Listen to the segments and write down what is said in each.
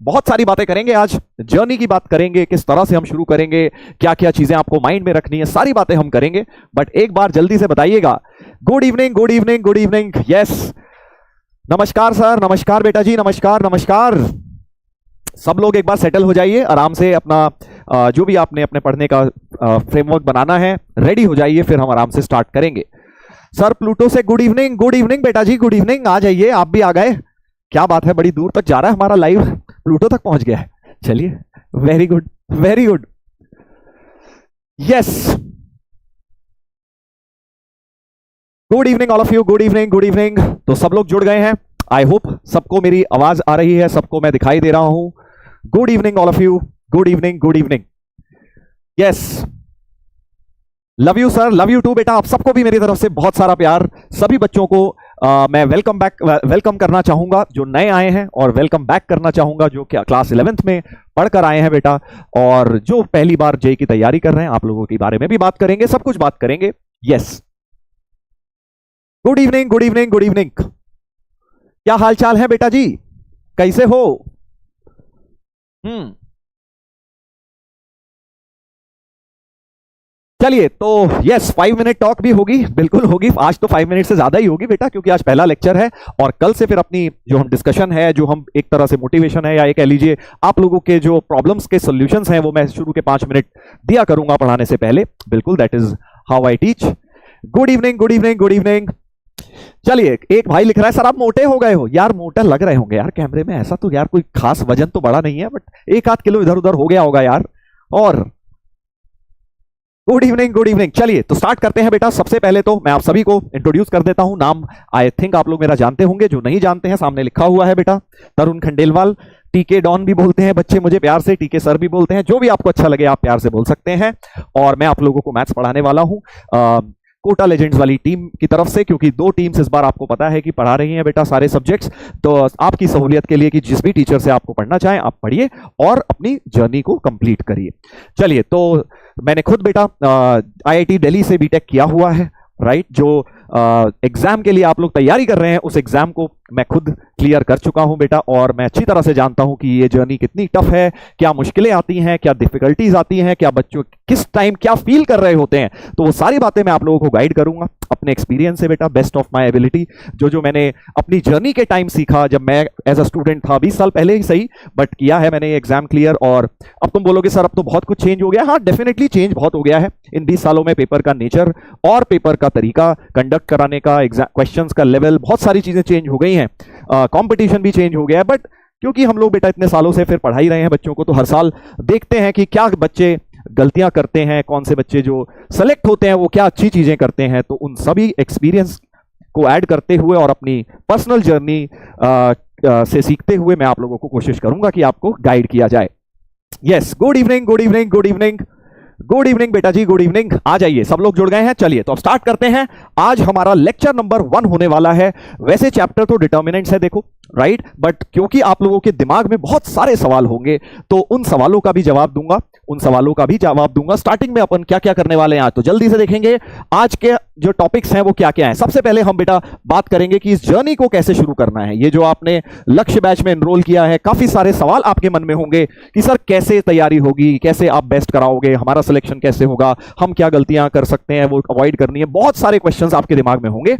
बहुत सारी बातें करेंगे आज, जर्नी की बात करेंगे, किस तरह से हम शुरू करेंगे, क्या क्या चीजें आपको माइंड में रखनी है, सारी बातें हम करेंगे। बट एक बार जल्दी से बताइएगा, good evening good evening good evening. Yes, नमस्कार सर, नमस्कार बेटा जी, नमस्कार नमस्कार। सब लोग एक बार सेटल हो जाइए, आराम से अपना जो भी आपने अपने पढ़ने का फ्रेमवर्क बनाना है रेडी हो जाइए, फिर हम आराम से स्टार्ट करेंगे। सर प्लूटो से गुड इवनिंग बेटा जी, गुड इवनिंग। आ जाइए, आप भी आ गए, क्या बात है, बड़ी दूर तक जा रहा है हमारा लाइव, प्लूटो तक पहुंच गया है। चलिए, very good very good. Yes, good evening all of you, good evening good evening. तो सब लोग जुड़ गए हैं, आई होप सबको मेरी आवाज आ रही है, सबको मैं दिखाई दे रहा हूं। Good evening all of you, good evening good evening. Yes, love you sir, love you too बेटा। आप सबको भी मेरी तरफ से बहुत सारा प्यार। सभी बच्चों को मैं वेलकम करना चाहूंगा जो नए आए हैं, और वेलकम बैक करना चाहूंगा जो क्लास 11th में पढ़कर आए हैं बेटा, और जो पहली बार जेई की तैयारी कर रहे हैं। आप लोगों के बारे में भी बात करेंगे, सब कुछ बात करेंगे। Yes, good evening good evening good evening. क्या हाल चाल है बेटा जी, कैसे हो? चलिए, तो यस, 5 मिनट टॉक भी होगी, बिल्कुल होगी। आज तो 5 मिनट से ज्यादा ही होगी बेटा, क्योंकि आज पहला लेक्चर है, और कल से फिर अपनी जो हम डिस्कशन है, जो हम एक तरह से मोटिवेशन है, या ये कह लीजिए आप लोगों के जो प्रॉब्लम्स के सॉल्यूशंस हैं, वो मैं शुरू के 5 मिनट दिया करूंगा पढ़ाने से पहले। बिल्कुल, that is how I teach. Good evening good evening good evening. चलिए, एक भाई लिख रहा है, सर आप मोटे हो गए हो। यार मोटा लग रहे होंगे यार कैमरे में, ऐसा तो यार कोई खास वजन तो बड़ा नहीं है, बट 1-8 किलो इधर उधर हो गया होगा यार। और गुड इवनिंग गुड इवनिंग। चलिए, तो स्टार्ट करते हैं बेटा। सबसे पहले तो मैं आप सभी को इंट्रोड्यूस कर देता हूं। नाम आई थिंक आप लोग मेरा जानते होंगे, जो नहीं जानते हैं सामने लिखा हुआ है बेटा, तरुण खंडेलवाल। टीके डॉन भी बोलते हैं बच्चे मुझे प्यार से, टीके सर भी बोलते हैं, जो भी आपको अच्छा लगे आप प्यार से बोल सकते हैं। और मैं आप लोगों को मैथ्स पढ़ाने वाला हूं कोटा लेजेंड्स वाली टीम की तरफ से, क्योंकि 2 टीम्स इस बार आपको पता है कि पढ़ा रही हैं बेटा सारे सब्जेक्ट्स। तो आपकी सहूलियत के लिए कि जिस भी टीचर से आपको पढ़ना चाहें आप पढ़िए और अपनी जर्नी को कंप्लीट करिए। चलिए, तो मैंने खुद बेटा आईआईटी दिल्ली से बीटेक किया हुआ है, राइट। जो एग्जाम के लिए आप लोग तैयारी कर रहे हैं, उस एग्जाम को मैं खुद क्लियर कर चुका हूं बेटा, और मैं अच्छी तरह से जानता हूं कि ये जर्नी कितनी टफ है, क्या मुश्किलें आती हैं, क्या डिफिकल्टीज आती हैं, क्या बच्चों किस टाइम क्या फील कर रहे होते हैं। तो वो सारी बातें मैं आप लोगों को गाइड करूंगा अपने एक्सपीरियंस से बेटा, बेस्ट ऑफ माई एबिलिटी। जो मैंने अपनी जर्नी के टाइम सीखा, जब मैं एज अ स्टूडेंट था, 20 साल पहले ही सही, बट किया है मैंने एग्जाम क्लियर। और अब तुम बोलोगे सर अब तो बहुत कुछ चेंज हो गया। हाँ, डेफिनेटली चेंज बहुत हो गया है इन 20 सालों में। पेपर का नेचर और पेपर का तरीका, कंडक्ट कराने का, क्वेश्चंस का लेवल, बहुत सारी चीजें चेंज हो गई हैं। कंपटीशन भी चेंज हो गया है। बट क्योंकि हम लोग बेटा इतने सालों से फिर पढ़ा ही रहे हैं बच्चों को, तो हर साल देखते हैं कि क्या बच्चे गलतियां करते हैं, कौन से बच्चे जो सेलेक्ट होते हैं वो क्या अच्छी चीजें करते हैं। तो उन सभी एक्सपीरियंस को ऐड करते हुए और अपनी पर्सनल जर्नी से सीखते हुए मैं आप लोगों को कोशिश करूंगा कि आपको गाइड किया जाए। Yes, good evening good evening good evening good evening बेटा जी, गुड इवनिंग। आ जाइए, सब लोग जुड़ गए हैं। चलिए, तो अब स्टार्ट करते हैं। आज हमारा लेक्चर नंबर 1 होने वाला है। वैसे चैप्टर तो डिटर्मिनेंट्स है देखो, राइट, बट क्योंकि आप लोगों के दिमाग में बहुत सारे सवाल होंगे, तो उन सवालों का भी जवाब दूंगा। स्टार्टिंग में अपन क्या क्या करने वाले हैं आज, तो जल्दी से देखेंगे आज के जो टॉपिक्स हैं वो क्या क्या हैं। सबसे पहले हम बेटा बात करेंगे कि इस जर्नी को कैसे शुरू करना है। ये जो आपने लक्ष्य बैच में एनरोल किया है, काफी सारे सवाल आपके मन में होंगे कि सर कैसे तैयारी होगी, कैसे आप बेस्ट कराओगे, हमारा सिलेक्शन कैसे होगा, हम क्या गलतियां कर सकते हैं वो अवॉइड करनी है। बहुत सारे क्वेश्चंस आपके दिमाग में होंगे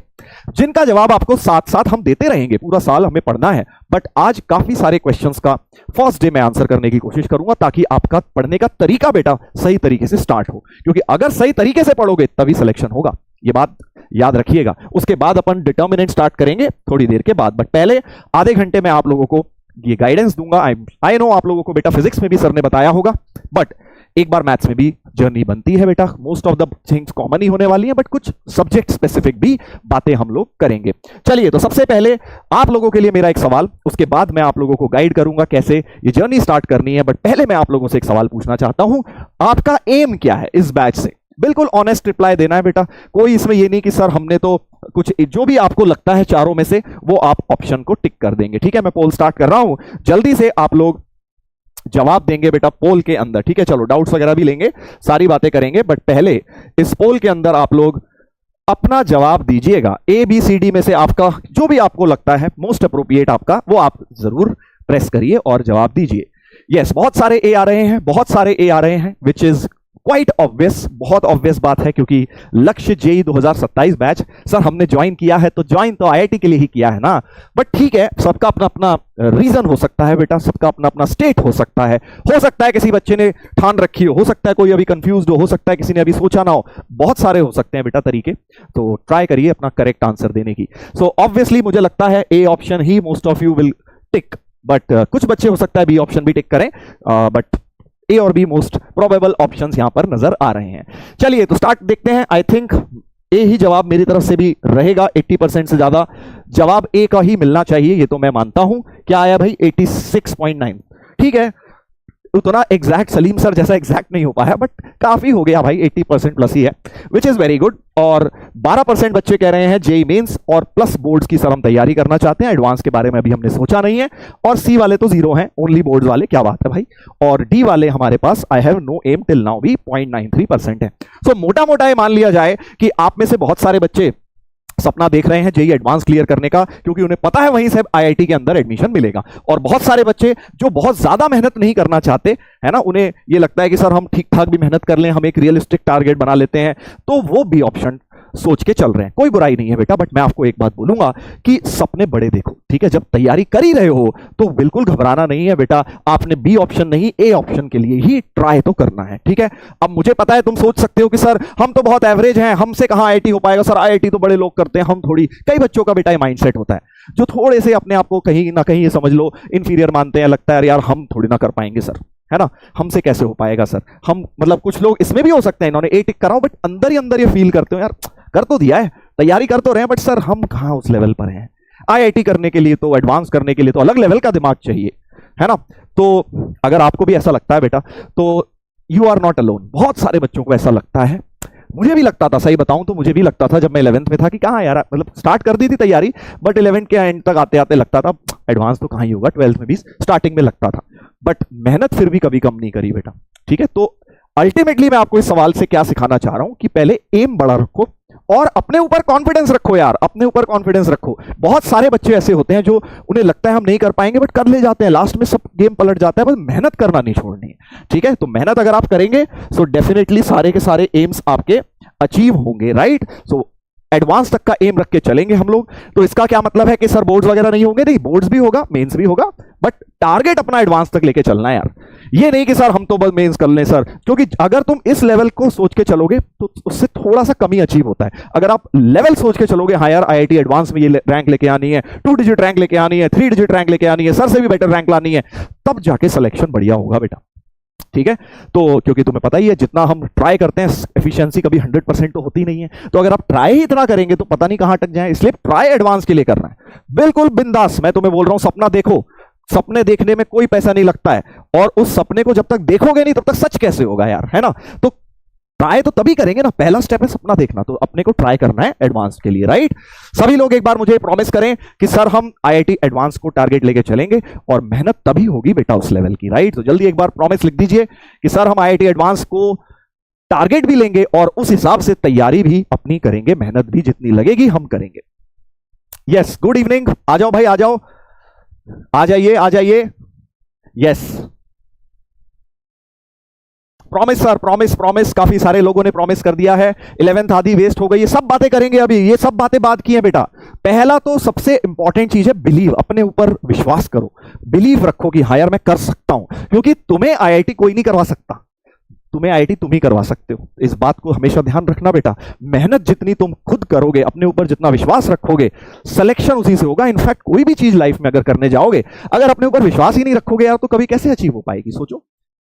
जिनका जवाब आपको साथ साथ हम देते रहेंगे। पूरा साल हमें पढ़ना है, बट आज काफी सारे क्वेश्चंस का फर्स्ट डे में आंसर करने की कोशिश करूंगा, ताकि आपका पढ़ने का तरीका बेटा सही तरीके से स्टार्ट हो। क्योंकि अगर सही तरीके से पढ़ोगे तभी सिलेक्शन होगा, ये बात याद रखिएगा। उसके बाद अपन डिटर्मिनेंट स्टार्ट करेंगे थोड़ी देर के बाद, बट पहले आधे घंटे में आप लोगों को ये गाइडेंस दूंगा। आई नो आप लोगों को बेटा फिजिक्स में भी सर ने बताया होगा, बट एक बार मैथ्स में भी जर्नी बनती है बेटा। Most of the things common ही होने वाली है, बट कुछ सब्जेक्ट स्पेसिफिक भी बातें हम लोग करेंगे। चलिए, तो सबसे पहले आप लोगों के लिए मेरा एक सवाल, उसके बाद मैं आप लोगों को गाइड करूंगा कैसे ये जर्नी स्टार्ट करनी है। बट पहले मैं आप लोगों से एक सवाल पूछना चाहता हूं, आपका एम क्या है इस बैच से? बिल्कुल ऑनेस्ट रिप्लाई देना है बेटा। कोई इसमें ये नहीं कि सर हमने तो कुछ, जो भी आपको लगता है चारों में से वो आप ऑप्शन को टिक कर देंगे। ठीक है, मैं पोल स्टार्ट कर रहा हूं, जल्दी से आप लोग जवाब देंगे बेटा पोल के अंदर। ठीक है, चलो डाउट्स वगैरह भी लेंगे, सारी बातें करेंगे, बट पहले इस पोल के अंदर आप लोग अपना जवाब दीजिएगा। A B C D में से आपका जो भी आपको लगता है मोस्ट अप्रोप्रिएट आपका, वो आप जरूर प्रेस करिए और जवाब दीजिए। यस, बहुत सारे ए आ रहे हैं, बहुत सारे ए आ रहे हैं, विच इज क्वाइट ऑब्वियस, बहुत ऑब्वियस बात है, क्योंकि लक्ष्य जेई 2027 बैच सर हमने ज्वाइन किया है, तो ज्वाइन तो आईआईटी के लिए ही किया है ना। बट ठीक है, सबका अपना अपना रीजन हो सकता है बेटा, सबका अपना अपना स्टेट हो सकता है किसी बच्चे ने ठान रखी हो सकता है कोई अभी कंफ्यूज्ड हो सकता है किसी ने अभी सोचा ना हो, बहुत सारे हो सकते हैं बेटा तरीके। तो ट्राई करिए अपना करेक्ट आंसर देने की। सो ऑब्वियसली मुझे लगता है A option he most of you will tick, but कुछ बच्चे हो सकता है बी ऑप्शन भी टिक करें, बट ए और बी मोस्ट प्रोबेबल ऑप्शंस यहां पर नजर आ रहे हैं। चलिए तो स्टार्ट देखते हैं। आई थिंक ए ही जवाब मेरी तरफ से भी रहेगा, 80% से ज्यादा जवाब ए का ही मिलना चाहिए, ये तो मैं मानता हूं। क्या आया भाई? 86.9। ठीक है, उतना एग्जैक्ट सलीम सर जैसा एग्जैक्ट नहीं हो पाया, बट काफी हो गया भाई, 80% प्लस ही है, विच इज वेरी गुड। और 12% बच्चे कह रहे हैं जेई मेंस और प्लस बोर्ड्स की सर हम तैयारी करना चाहते हैं, एडवांस के बारे में अभी हमने सोचा नहीं है। और सी वाले तो 0 हैं, ओनली बोर्ड्स वाले, क्या बात है भाई। और डी वाले हमारे पास I have no M till now भी 0.93% है। सो मोटा मोटा ये मान लिया जाए कि आप में से बहुत सारे बच्चे सपना देख रहे हैं जेई एडवांस क्लियर करने का, क्योंकि उन्हें पता है वहीं से आईआईटी के अंदर एडमिशन मिलेगा। और बहुत सारे बच्चे जो बहुत ज्यादा मेहनत नहीं करना चाहते है ना, उन्हें ये लगता है कि सर हम ठीक ठाक भी मेहनत कर लें, हम एक रियलिस्टिक टारगेट बना लेते हैं, तो वो भी ऑप्शन सोच के चल रहे हैं। कोई बुराई नहीं है बेटा, बट मैं आपको एक बात बोलूंगा कि सपने बड़े देखो, ठीक है। जब तैयारी कर ही रहे हो तो बिल्कुल घबराना नहीं है बेटा, आपने बी ऑप्शन नहीं ए ऑप्शन के लिए ही ट्राई तो करना है, ठीक है। अब मुझे पता है तुम सोच सकते हो कि सर हम तो बहुत एवरेज हैं, हमसे कहां आईआईटी हो पाएगा, सर आईआईटी तो बड़े लोग करते हैं, हम थोड़ी। कई बच्चों का बेटा ये माइंडसेट होता है जो थोड़े से अपने आप को कहीं ना कहीं ये समझ लो इंफीरियर मानते हैं, लगता है यार हम थोड़ी ना कर पाएंगे सर, है ना, हमसे कैसे हो पाएगा सर, हम मतलब कुछ लोग इसमें भी हो सकते हैं इन्होंने ए टिक कराओ, बट अंदर ही अंदर ये फील करते हो यार कर तो दिया है, तैयारी कर तो रहे हैं, बट सर हम कहां उस लेवल पर हैं। आईआईटी करने के लिए तो, एडवांस करने के लिए तो अलग लेवल का दिमाग चाहिए, है ना। तो अगर आपको भी ऐसा लगता है बेटा तो यू आर नॉट अलोन, बहुत सारे बच्चों को ऐसा लगता है। मुझे भी लगता था, सही बताऊं तो मुझे भी लगता था जब मैं 11th में था कि कहाँ यार, मतलब स्टार्ट कर दी थी तैयारी, बट 11th के एंड तक आते आते लगता था एडवांस तो कहाँ ही होगा, 12th में भी स्टार्टिंग में लगता था, बट मेहनत फिर भी कभी कम नहीं करी बेटा, ठीक है। तो अल्टीमेटली मैं आपको इस सवाल से क्या सिखाना चाह रहा हूं कि पहले एम बड़ा रखो और अपने ऊपर कॉन्फिडेंस रखो यार, अपने ऊपर कॉन्फिडेंस रखो। बहुत सारे बच्चे ऐसे होते हैं जो उन्हें लगता है हम नहीं कर पाएंगे, बट कर ले जाते हैं, लास्ट में सब गेम पलट जाता है, बस मेहनत करना नहीं छोड़नी है, ठीक है। तो मेहनत अगर आप करेंगे सो डेफिनेटली सारे के सारे एम्स आपके अचीव होंगे, राइट। सो एडवांस तक का एम रख के चलेंगे हम लोग। तो इसका क्या मतलब है कि सर बोर्ड्स वगैरह नहीं होंगे? नहीं, बोर्ड्स भी होगा, मेंस भी होगा, बट टारगेट अपना एडवांस तक लेके चलना है यार। ये नहीं कि सर हम तो बस मेंस कर लें सर, क्योंकि अगर तुम इस लेवल को सोच के चलोगे तो उससे थोड़ा सा कमी अचीव होता है। अगर आप लेवल सोच के चलोगे, हाँ यार आईआईटी एडवांस में ये रैंक लेके आनी है, 2 डिजिट रैंक लेके आनी है, 3 डिजिट रैंक लेके आनी है, सर से भी बेटर रैंक लानी है, तब जाके सिलेक्शन बढ़िया होगा बेटा, ठीक है। तो क्योंकि तुम्हें पता ही है जितना हम ट्राई करते हैं एफिशिएंसी कभी 100% तो होती नहीं है, तो अगर आप ट्राई ही इतना करेंगे तो पता नहीं कहां अटक जाए, इसलिए ट्राई एडवांस के लिए करना है, बिल्कुल बिंदास। मैं तुम्हें बोल रहा हूं सपना देखो, सपने देखने में कोई पैसा नहीं लगता है, और उस सपने को जब तक देखोगे नहीं तब तक सच कैसे होगा यार, है ना। तो ट्राई तो तभी करेंगे ना, पहला स्टेप है सपना देखना, तो अपने को ट्राई करना है एडवांस के लिए, राइट। सभी लोग एक बार मुझे प्रॉमिस करें कि सर हम आईआईटी एडवांस को टारगेट लेके चलेंगे, और मेहनत तभी होगी बेटा उस लेवल की, राइट। तो जल्दी एक बार प्रॉमिस लिख दीजिए कि सर हम आईआईटी एडवांस को टारगेट भी लेंगे और उस हिसाब से तैयारी भी अपनी करेंगे, मेहनत भी जितनी लगेगी हम करेंगे। यस, गुड इवनिंग, आ जाओ भाई, आ जाओ, आ जाइए, आ जाइए। Yes, promise sir, promise, promise, काफी सारे लोगों ने प्रॉमिस कर दिया है। 11th आधी वेस्ट हो गई, ये सब बातें करेंगे अभी, ये सब बातें बात की हैं बेटा। पहला तो सबसे इंपॉर्टेंट चीज है बिलीव, अपने ऊपर विश्वास करो, बिलीव रखो कि हाँ यार मैं कर सकता हूं, क्योंकि तुम्हें आईआईटी कोई नहीं करवा सकता, तुम्हें आईआईटी तुम ही करवा सकते हो। इस बात को हमेशा ध्यान रखना बेटा, मेहनत जितनी तुम खुद करोगे, अपने ऊपर जितना विश्वास रखोगे, सिलेक्शन उसी से होगा। इनफैक्ट कोई भी चीज लाइफ में अगर करने जाओगे, अगर अपने ऊपर विश्वास ही नहीं रखोगे यार, तो कभी कैसे अचीव हो पाएगी, सोचो।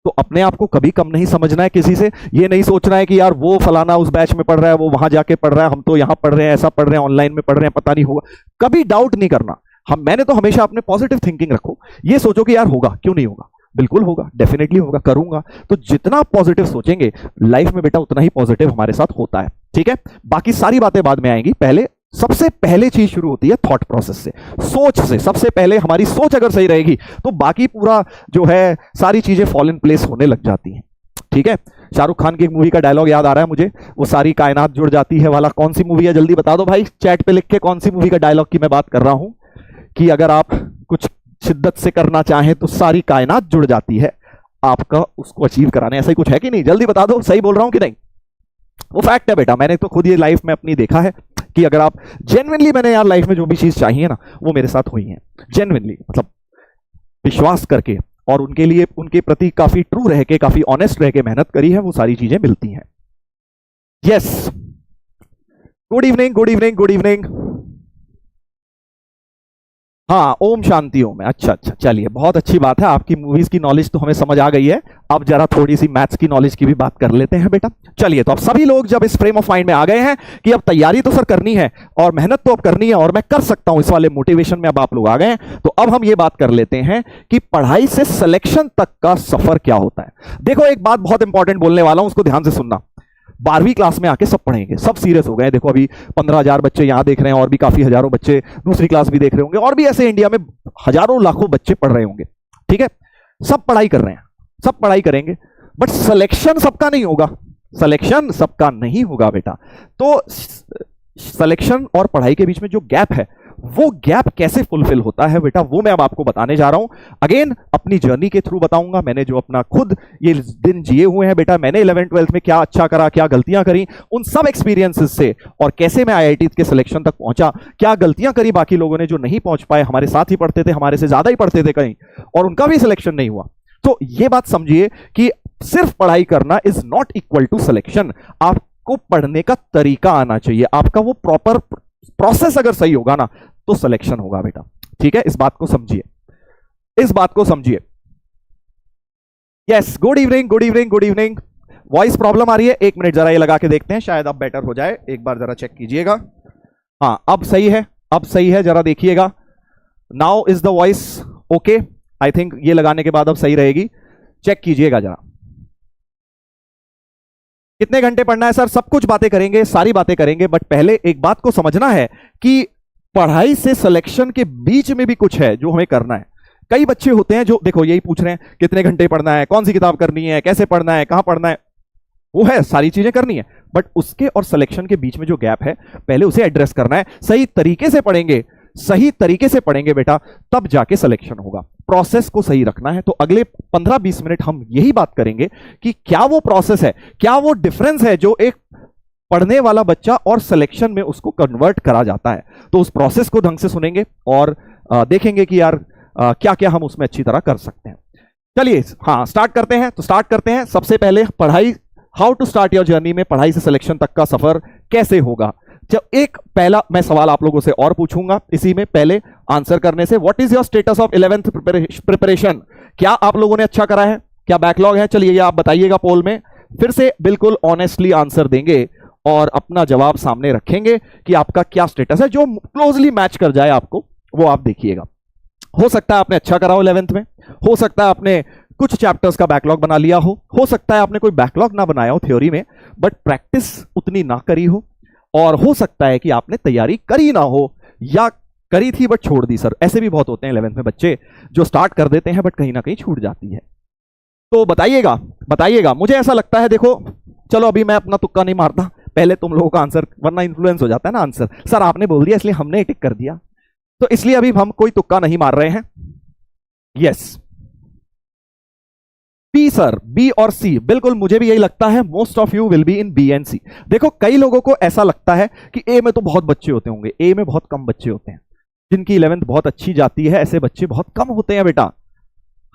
तो अपने आप को कभी कम नहीं समझना है किसी से, ये नहीं सोचना है कि यार वो फलाना उस बैच में पढ़ रहा है, वो वहां जाके पढ़ रहा है, हम तो यहां पढ़ रहे हैं, ऐसा पढ़ रहे हैं, ऑनलाइन में पढ़ रहे हैं, पता नहीं होगा, कभी डाउट नहीं करना। मैंने तो हमेशा अपने पॉजिटिव थिंकिंग रखो, ये सोचो कि यार होगा, क्यों नहीं होगा, बिल्कुल होगा, डेफिनेटली होगा, करूंगा। तो जितना पॉजिटिव सोचेंगे लाइफ में बेटा उतना ही पॉजिटिव हमारे साथ होता है, ठीक है। बाकी सारी बातें बाद में आएंगी, पहले सबसे पहले चीज शुरू होती है थॉट प्रोसेस से, सोच से। सबसे पहले हमारी सोच अगर सही रहेगी तो बाकी पूरा जो है सारी चीजें फॉल इन प्लेस होने लग जाती हैं, ठीक है। शाहरुख खान की एक मूवी का डायलॉग याद आ रहा है मुझे, वो सारी कायनात जुड़ जाती है वाला। कौन सी मूवी है जल्दी बता दो भाई, चैट पे लिख के कौन सी मूवी का डायलॉग की मैं बात कर रहा हूं, कि अगर आप कुछ शिद्दत से करना चाहें तो सारी कायनात जुड़ जाती है आपका उसको अचीव कराने। ऐसा ही कुछ है कि नहीं? जल्दी बता दो, सही बोल रहा हूं कि नहीं? वो फैक्ट है बेटा, मैंने तो खुद ये लाइफ में अपनी देखा है कि अगर आप जेन्युइनली, मैंने यार लाइफ में जो भी चीज चाहिए ना वो मेरे साथ हुई है जेन्युइनली, मतलब विश्वास करके और उनके लिए, उनके प्रति काफी ट्रू रह के, काफी ऑनेस्ट रह के मेहनत करी है, वो सारी चीजें मिलती हैं। Yes, good evening, good evening, good evening. हाँ, ओम शांति ओम है। अच्छा अच्छा, चलिए बहुत अच्छी बात है, आपकी मूवीज की नॉलेज तो हमें समझ आ गई है। अब जरा थोड़ी सी मैथ्स की नॉलेज की भी बात कर लेते हैं बेटा। चलिए, तो अब सभी लोग जब इस फ्रेम ऑफ माइंड में आ गए हैं कि अब तैयारी तो सर करनी है और मेहनत तो अब करनी है और मैं कर सकता हूं, इस वाले मोटिवेशन में अब आप लोग आ गए हैं, तो अब हम ये बात कर लेते हैं कि पढ़ाई से सिलेक्शन तक का सफर क्या होता है। देखो, एक बात बहुत इंपॉर्टेंट बोलने वाला हूं, उसको ध्यान से सुनना। 12वीं क्लास में आके सब पढ़ेंगे, सब सीरियस हो गए। देखो, अभी 15,000 बच्चे यहां देख रहे हैं और भी काफी हजारों बच्चे दूसरी क्लास भी देख रहे होंगे और भी ऐसे इंडिया में हजारों लाखों बच्चे पढ़ रहे होंगे। ठीक है, सब पढ़ाई कर रहे हैं, सब पढ़ाई करेंगे, बट सिलेक्शन सबका नहीं होगा। सिलेक्शन सबका नहीं होगा बेटा। तो सिलेक्शन और पढ़ाई के बीच में जो गैप है, वो गैप कैसे फुलफिल होता है बेटा, वो मैं अब आपको बताने जा रहा हूं। अगेन अपनी जर्नी के थ्रू बताऊंगा, मैंने जो अपना खुद ये दिन जिए हुए हैं बेटा, मैंने 11th 12th में क्या अच्छा करा, क्या गलतियां करी, उन सब एक्सपीरियंसेस से, और कैसे मैं आईआईटी के सिलेक्शन तक पहुंचा, क्या गलतियां करी बाकी लोगों ने जो नहीं पहुंच पाए, हमारे साथ ही पढ़ते थे, हमारे से ज्यादा ही पढ़ते थे कहीं, और उनका भी सिलेक्शन नहीं हुआ। तो ये बात समझिए कि सिर्फ पढ़ाई करना is not equal to selection. आपको पढ़ने का तरीका आना चाहिए, आपका वो प्रॉपर प्रोसेस अगर सही होगा ना तो सिलेक्शन होगा बेटा। ठीक है, इस बात को समझिए, इस बात को समझिए। Yes, good evening, good evening, good evening. Voice problem आ रही है? एक मिनट जरा ये लगा के देखते हैं, शायद अब बेटर हो जाए, एक बार जरा चेक कीजिएगा। हाँ, अब सही है, अब सही है, जरा देखिएगा। Now is the voice okay? I think ये लगाने के बाद अब सही रहेगी, चेक कीजिएगा जरा। कितने घंटे पढ़ना है सर? सब कुछ बातें करेंगे, सारी बातें करेंगे, बट पहले एक बात को समझना है कि पढ़ाई से सिलेक्शन के बीच में भी कुछ है जो हमें करना है। कई बच्चे होते हैं जो देखो यही पूछ रहे हैं कितने घंटे पढ़ना है, कौन सी किताब करनी है, कैसे पढ़ना है, कहां पढ़ना है, वो है, सारी चीजें करनी है, बट उसके और सिलेक्शन के बीच में जो गैप है पहले उसे एड्रेस करना है। सही तरीके से पढ़ेंगे, सही तरीके से पढ़ेंगे बेटा, तब जाके सिलेक्शन होगा। प्रोसेस को सही रखना है। तो अगले 15-20 मिनट हम यही बात करेंगे कि क्या वो प्रोसेस है, क्या वो डिफरेंस है जो एक पढ़ने वाला बच्चा और सिलेक्शन में उसको कन्वर्ट करा जाता है। तो उस प्रोसेस को ढंग से सुनेंगे और देखेंगे कि यार क्या क्या हम उसमें अच्छी तरह कर सकते हैं। चलिए, हाँ, स्टार्ट करते हैं। तो स्टार्ट करते हैं सबसे पहले पढ़ाई, how to start your journey में पढ़ाई से सिलेक्शन तक का सफर कैसे होगा। जब एक पहला मैं सवाल आप लोगों से और पूछूंगा इसी में पहले आंसर करने से, what is your status of 11th preparation? क्या आप लोगों ने अच्छा करा है, क्या बैकलॉग है? चलिए ये आप बताइएगा पोल में, फिर से बिल्कुल ऑनेस्टली आंसर देंगे और अपना जवाब सामने रखेंगे कि आपका क्या स्टेटस है। जो क्लोजली मैच कर जाए आपको वो आप देखिएगा। हो सकता है आपने अच्छा करा हो 11th में, हो सकता है आपने कुछ चैप्टर्स का बैकलॉग बना लिया हो सकता है आपने कोई बैकलॉग ना बनाया हो थ्योरी में, बट प्रैक्टिस उतनी ना करी हो, और हो सकता है कि आपने तैयारी करी ना हो या करी थी बट छोड़ दी। सर ऐसे भी बहुत होते हैं 11th में बच्चे जो स्टार्ट कर देते हैं बट कहीं ना कहीं छूट जाती है। तो बताइएगा, बताइएगा। मुझे ऐसा लगता है, देखो चलो अभी मैं अपना तुक्का नहीं मारता, पहले तुम लोगों का आंसर, वरना इन्फ्लुएंस हो जाता है ना आंसर। सर आपने बोल दिया इसलिए हमने टिक कर दिया, तो इसलिए अभी हम कोई तुक्का नहीं मार रहे हैं। यस, बी सर, बी और सी, बिल्कुल मुझे भी यही लगता है। Most of you will be in B and C. देखो कई लोगों को ऐसा लगता है कि ए में तो बहुत बच्चे होते होंगे, ए में बहुत कम बच्चे होते हैं। जिनकी 11th बहुत अच्छी जाती है ऐसे बच्चे बहुत कम होते हैं बेटा।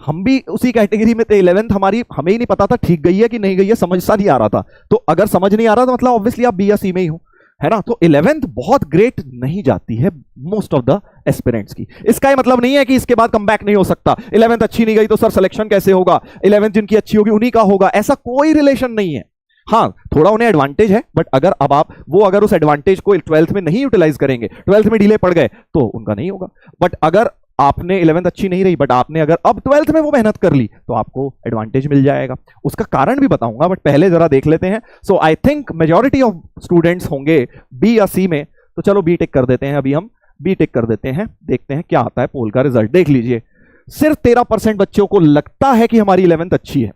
हम भी उसी कैटेगरी में थे। 11th हमारी, हमें ही नहीं पता था ठीक गई है कि नहीं गई है, समझ सा नहीं आ रहा था। तो अगर समझ नहीं आ रहा तो मतलब ऑब्वियसली आप बी या सी में ही हो, है ना। तो 11th बहुत ग्रेट नहीं जाती है मोस्ट ऑफ द एस्पिरेंट्स की। इसका ये मतलब नहीं है कि इसके बाद कमबैक नहीं हो सकता। 11th अच्छी नहीं गई तो सर सिलेक्शन कैसे होगा, 11th जिनकी अच्छी होगी उन्हीं का होगा, ऐसा कोई रिलेशन नहीं है। हाँ, थोड़ा उन्हें एडवांटेज है, बट अगर अब आप अगर उस एडवांटेज को 12th में नहीं यूटिलाइज करेंगे, 12th में ढीले पड़ गए तो उनका नहीं होगा। बट अगर आपने 11th अच्छी नहीं रही बट आपने अगर अब 12th में वो मेहनत कर ली तो आपको एडवांटेज मिल जाएगा। उसका कारण भी बताऊंगा, बट पहले जरा देख लेते हैं। So I think majority of students होंगे बी या सी में, तो चलो बी टिक कर देते हैं। अभी हम बी टिक कर देते हैं, देखते हैं क्या आता है पोल का रिजल्ट। देख लीजिए, सिर्फ 13% बच्चों को लगता है कि हमारी 11th अच्छी है।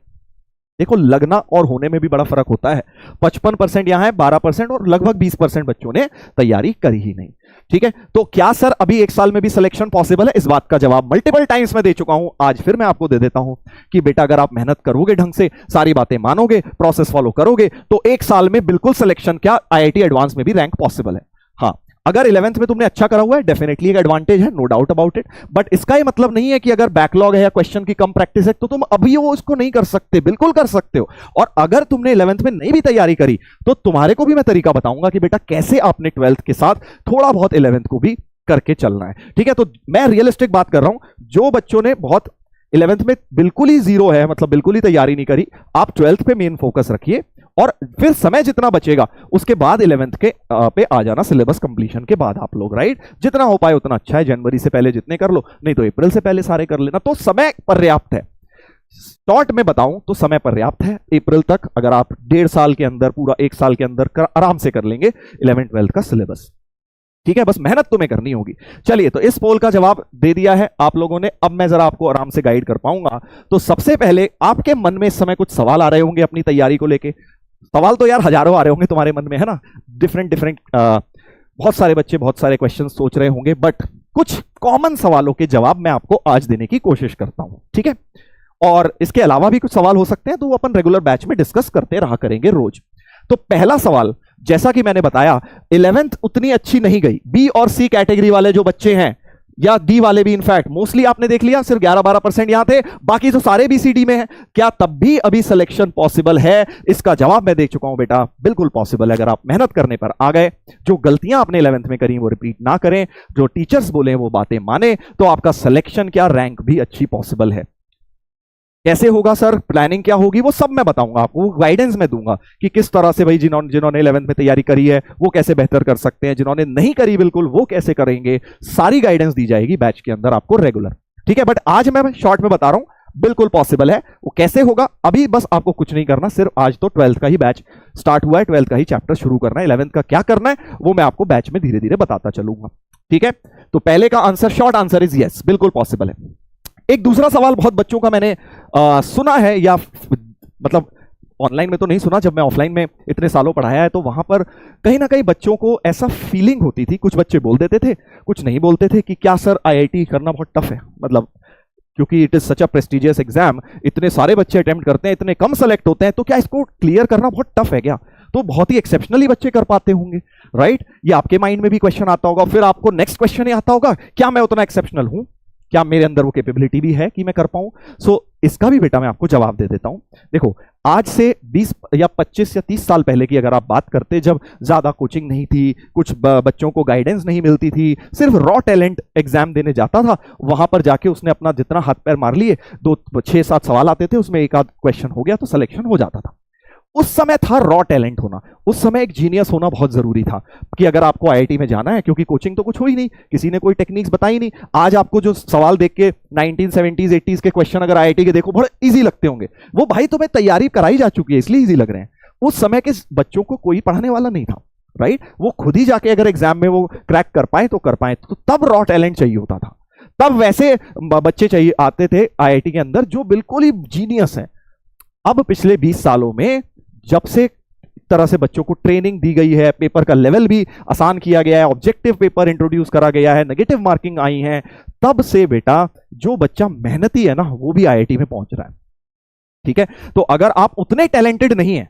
देखो लगना और होने में भी बड़ा फर्क होता है। 55% यहां है, 12% और लगभग 20% बच्चों ने तैयारी करी ही नहीं। ठीक है, तो क्या सर अभी एक साल में भी सिलेक्शन पॉसिबल है? इस बात का जवाब मल्टीपल टाइम्स मैं दे चुका हूं, आज फिर मैं आपको दे देता हूं कि बेटा अगर आप मेहनत करोगे, ढंग से सारी बातें मानोगे, प्रोसेस फॉलो करोगे, तो एक साल में बिल्कुल सिलेक्शन क्या आईआईटी एडवांस में भी रैंक पॉसिबल है। हाँ, अगर 11th में तुमने अच्छा करा हुआ है, डेफिनेटली एक एडवांटेज है, no doubt about it. But इसका ये मतलब नहीं है कि अगर बैकलॉग है या क्वेश्चन की कम प्रैक्टिस है तो तुम अभी वो इसको नहीं कर सकते, बिल्कुल कर सकते हो। और अगर तुमने 11th में नहीं भी तैयारी करी तो तुम्हारे को भी मैं तरीका बताऊंगा कि बेटा कैसे आपने 12th के साथ थोड़ा बहुत 11th को भी करके चलना है। ठीक है, तो मैं रियलिस्टिक बात कर रहा हूं, जो बच्चों ने बहुत 11th में बिल्कुल ही जीरो है, मतलब बिल्कुल ही तैयारी नहीं करी, आप 12th पे मेन फोकस रखिए और फिर समय जितना बचेगा उसके बाद 11th के पे आ जाना, सिलेबस कंप्लीशन के बाद आप लोग, राइट। जितना हो पाए उतना अच्छा है, जनवरी से पहले जितने कर लो, नहीं तो अप्रैल से पहले सारे कर लेना, तो समय पर्याप्त है। शॉर्ट में बताऊं तो समय पर्याप्त है, अप्रैल तक अगर आप 1.5 साल के अंदर, पूरा 1 साल के अंदर आराम से कर लेंगे 11th 12th का सिलेबस। ठीक है, बस मेहनत तुम्हें करनी होगी। चलिए, तो इस पोल का जवाब दे दिया है आप लोगों ने, अब मैं जरा आपको आराम से गाइड कर पाऊंगा। तो सबसे पहले आपके मन में इस समय कुछ सवाल आ रहे होंगे अपनी तैयारी को लेके। सवाल तो यार हजारों आ रहे होंगे तुम्हारे मन में, है ना, डिफरेंट बहुत सारे बच्चे बहुत सारे क्वेश्चन सोच रहे होंगे, बट कुछ कॉमन सवालों के जवाब मैं आपको आज देने की कोशिश करता हूं। ठीक है, और इसके अलावा भी कुछ सवाल हो सकते हैं तो वो अपन रेगुलर बैच में डिस्कस करते रहा करेंगे रोज। तो पहला सवाल, जैसा कि मैंने बताया 11th उतनी अच्छी नहीं गई, बी और सी कैटेगरी वाले जो बच्चे हैं, या डी वाले भी, इनफैक्ट मोस्टली आपने देख लिया सिर्फ 11-12% यहां थे, बाकी तो सारे बी सी डी में हैं, क्या तब भी अभी सिलेक्शन पॉसिबल है? इसका जवाब मैं दे चुका हूं बेटा, बिल्कुल पॉसिबल है अगर आप मेहनत करने पर आ गए। जो गलतियां आपने 11th में करी वो रिपीट ना करें, जो टीचर्स बोले वो बातें माने, तो आपका सिलेक्शन क्या, रैंक भी अच्छी पॉसिबल है। कैसे होगा सर, प्लानिंग क्या होगी, वो सब मैं बताऊंगा आपको, वो गाइडेंस मैं दूंगा कि किस तरह से भाई जिन्होंने 11th में तैयारी करी है वो कैसे बेहतर कर सकते हैं, जिन्होंने नहीं करी बिल्कुल वो कैसे करेंगे, सारी गाइडेंस दी जाएगी बैच के अंदर आपको रेगुलर। ठीक है, बट आज मैं शॉर्ट में बता रहा हूं, बिल्कुल पॉसिबल है। वो कैसे होगा, अभी बस आपको कुछ नहीं करना, सिर्फ आज तो 12th का ही बैच स्टार्ट हुआ है, 12th का ही चैप्टर शुरू करना है, 11th का क्या करना है वो मैं आपको बैच में धीरे धीरे बताता चलूंगा। ठीक है, तो पहले का answer, short answer is yes, बिल्कुल पॉसिबल है। एक दूसरा सवाल बहुत बच्चों का मैंने सुना है, या मतलब ऑनलाइन में तो नहीं सुना, जब मैं ऑफलाइन में इतने सालों पढ़ाया है तो वहां पर कहीं ना कहीं बच्चों को ऐसा फीलिंग होती थी, कुछ बच्चे बोल देते थे, कुछ नहीं बोलते थे, कि क्या सर आईआईटी करना बहुत टफ है, मतलब क्योंकि it is such a prestigious exam, इतने सारे बच्चे अटेम्प्ट करते हैं, इतने कम सेलेक्ट होते हैं, तो क्या इसको क्लियर करना बहुत टफ है क्या? तो बहुत ही एक्सेप्शनली बच्चे कर पाते होंगे, राइट। ये आपके माइंड में भी क्वेश्चन आता होगा, फिर आपको नेक्स्ट क्वेश्चन ये आता होगा, क्या मैं उतना एक्सेप्शनल हूं, क्या मेरे अंदर वो कैपेबिलिटी भी है कि मैं कर पाऊं? सो इसका भी बेटा मैं आपको जवाब दे देता हूं। देखो, आज से 20 या 25 या 30 साल पहले की अगर आप बात करते, जब ज्यादा कोचिंग नहीं थी, कुछ बच्चों को गाइडेंस नहीं मिलती थी, सिर्फ रॉ टैलेंट एग्जाम देने जाता था, वहां पर जाके उसने अपना जितना हाथ पैर मार लिए, 6-7 सवाल आते थे, उसमें एक आध क्वेश्चन हो गया तो सिलेक्शन हो जाता था। उस समय था रॉ टैलेंट होना, उस समय एक जीनियस होना बहुत जरूरी था, कि अगर आपको आईआईटी में जाना है, क्योंकि कोचिंग तो कुछ हुई नहीं, किसी ने कोई टेक्निक्स बताई नहीं। आज आपको जो सवाल देख के 1970s 80s के क्वेश्चन अगर आईआईटी के देखो, बड़े इजी लगते होंगे, वो भाई तुम्हें तैयारी कराई जा चुकी है इसलिए इजी लग रहे हैं। उस समय के बच्चों को कोई पढ़ाने वाला नहीं था, राइट। वो खुद ही जाके अगर एग्जाम में वो क्रैक कर पाए तो कर पाए, तो तब रॉ टैलेंट चाहिए होता था, तब वैसे बच्चे चाहिए आते थे आईआईटी के अंदर जो बिल्कुल ही जीनियस है। अब पिछले 20 सालों में जब से तरह से बच्चों को ट्रेनिंग दी गई है, पेपर का लेवल भी आसान किया गया है, ऑब्जेक्टिव पेपर इंट्रोड्यूस करा गया है, नेगेटिव मार्किंग आई है, तब से बेटा जो बच्चा मेहनती है ना वो भी आईआईटी में पहुंच रहा है। ठीक है, तो अगर आप उतने टैलेंटेड नहीं है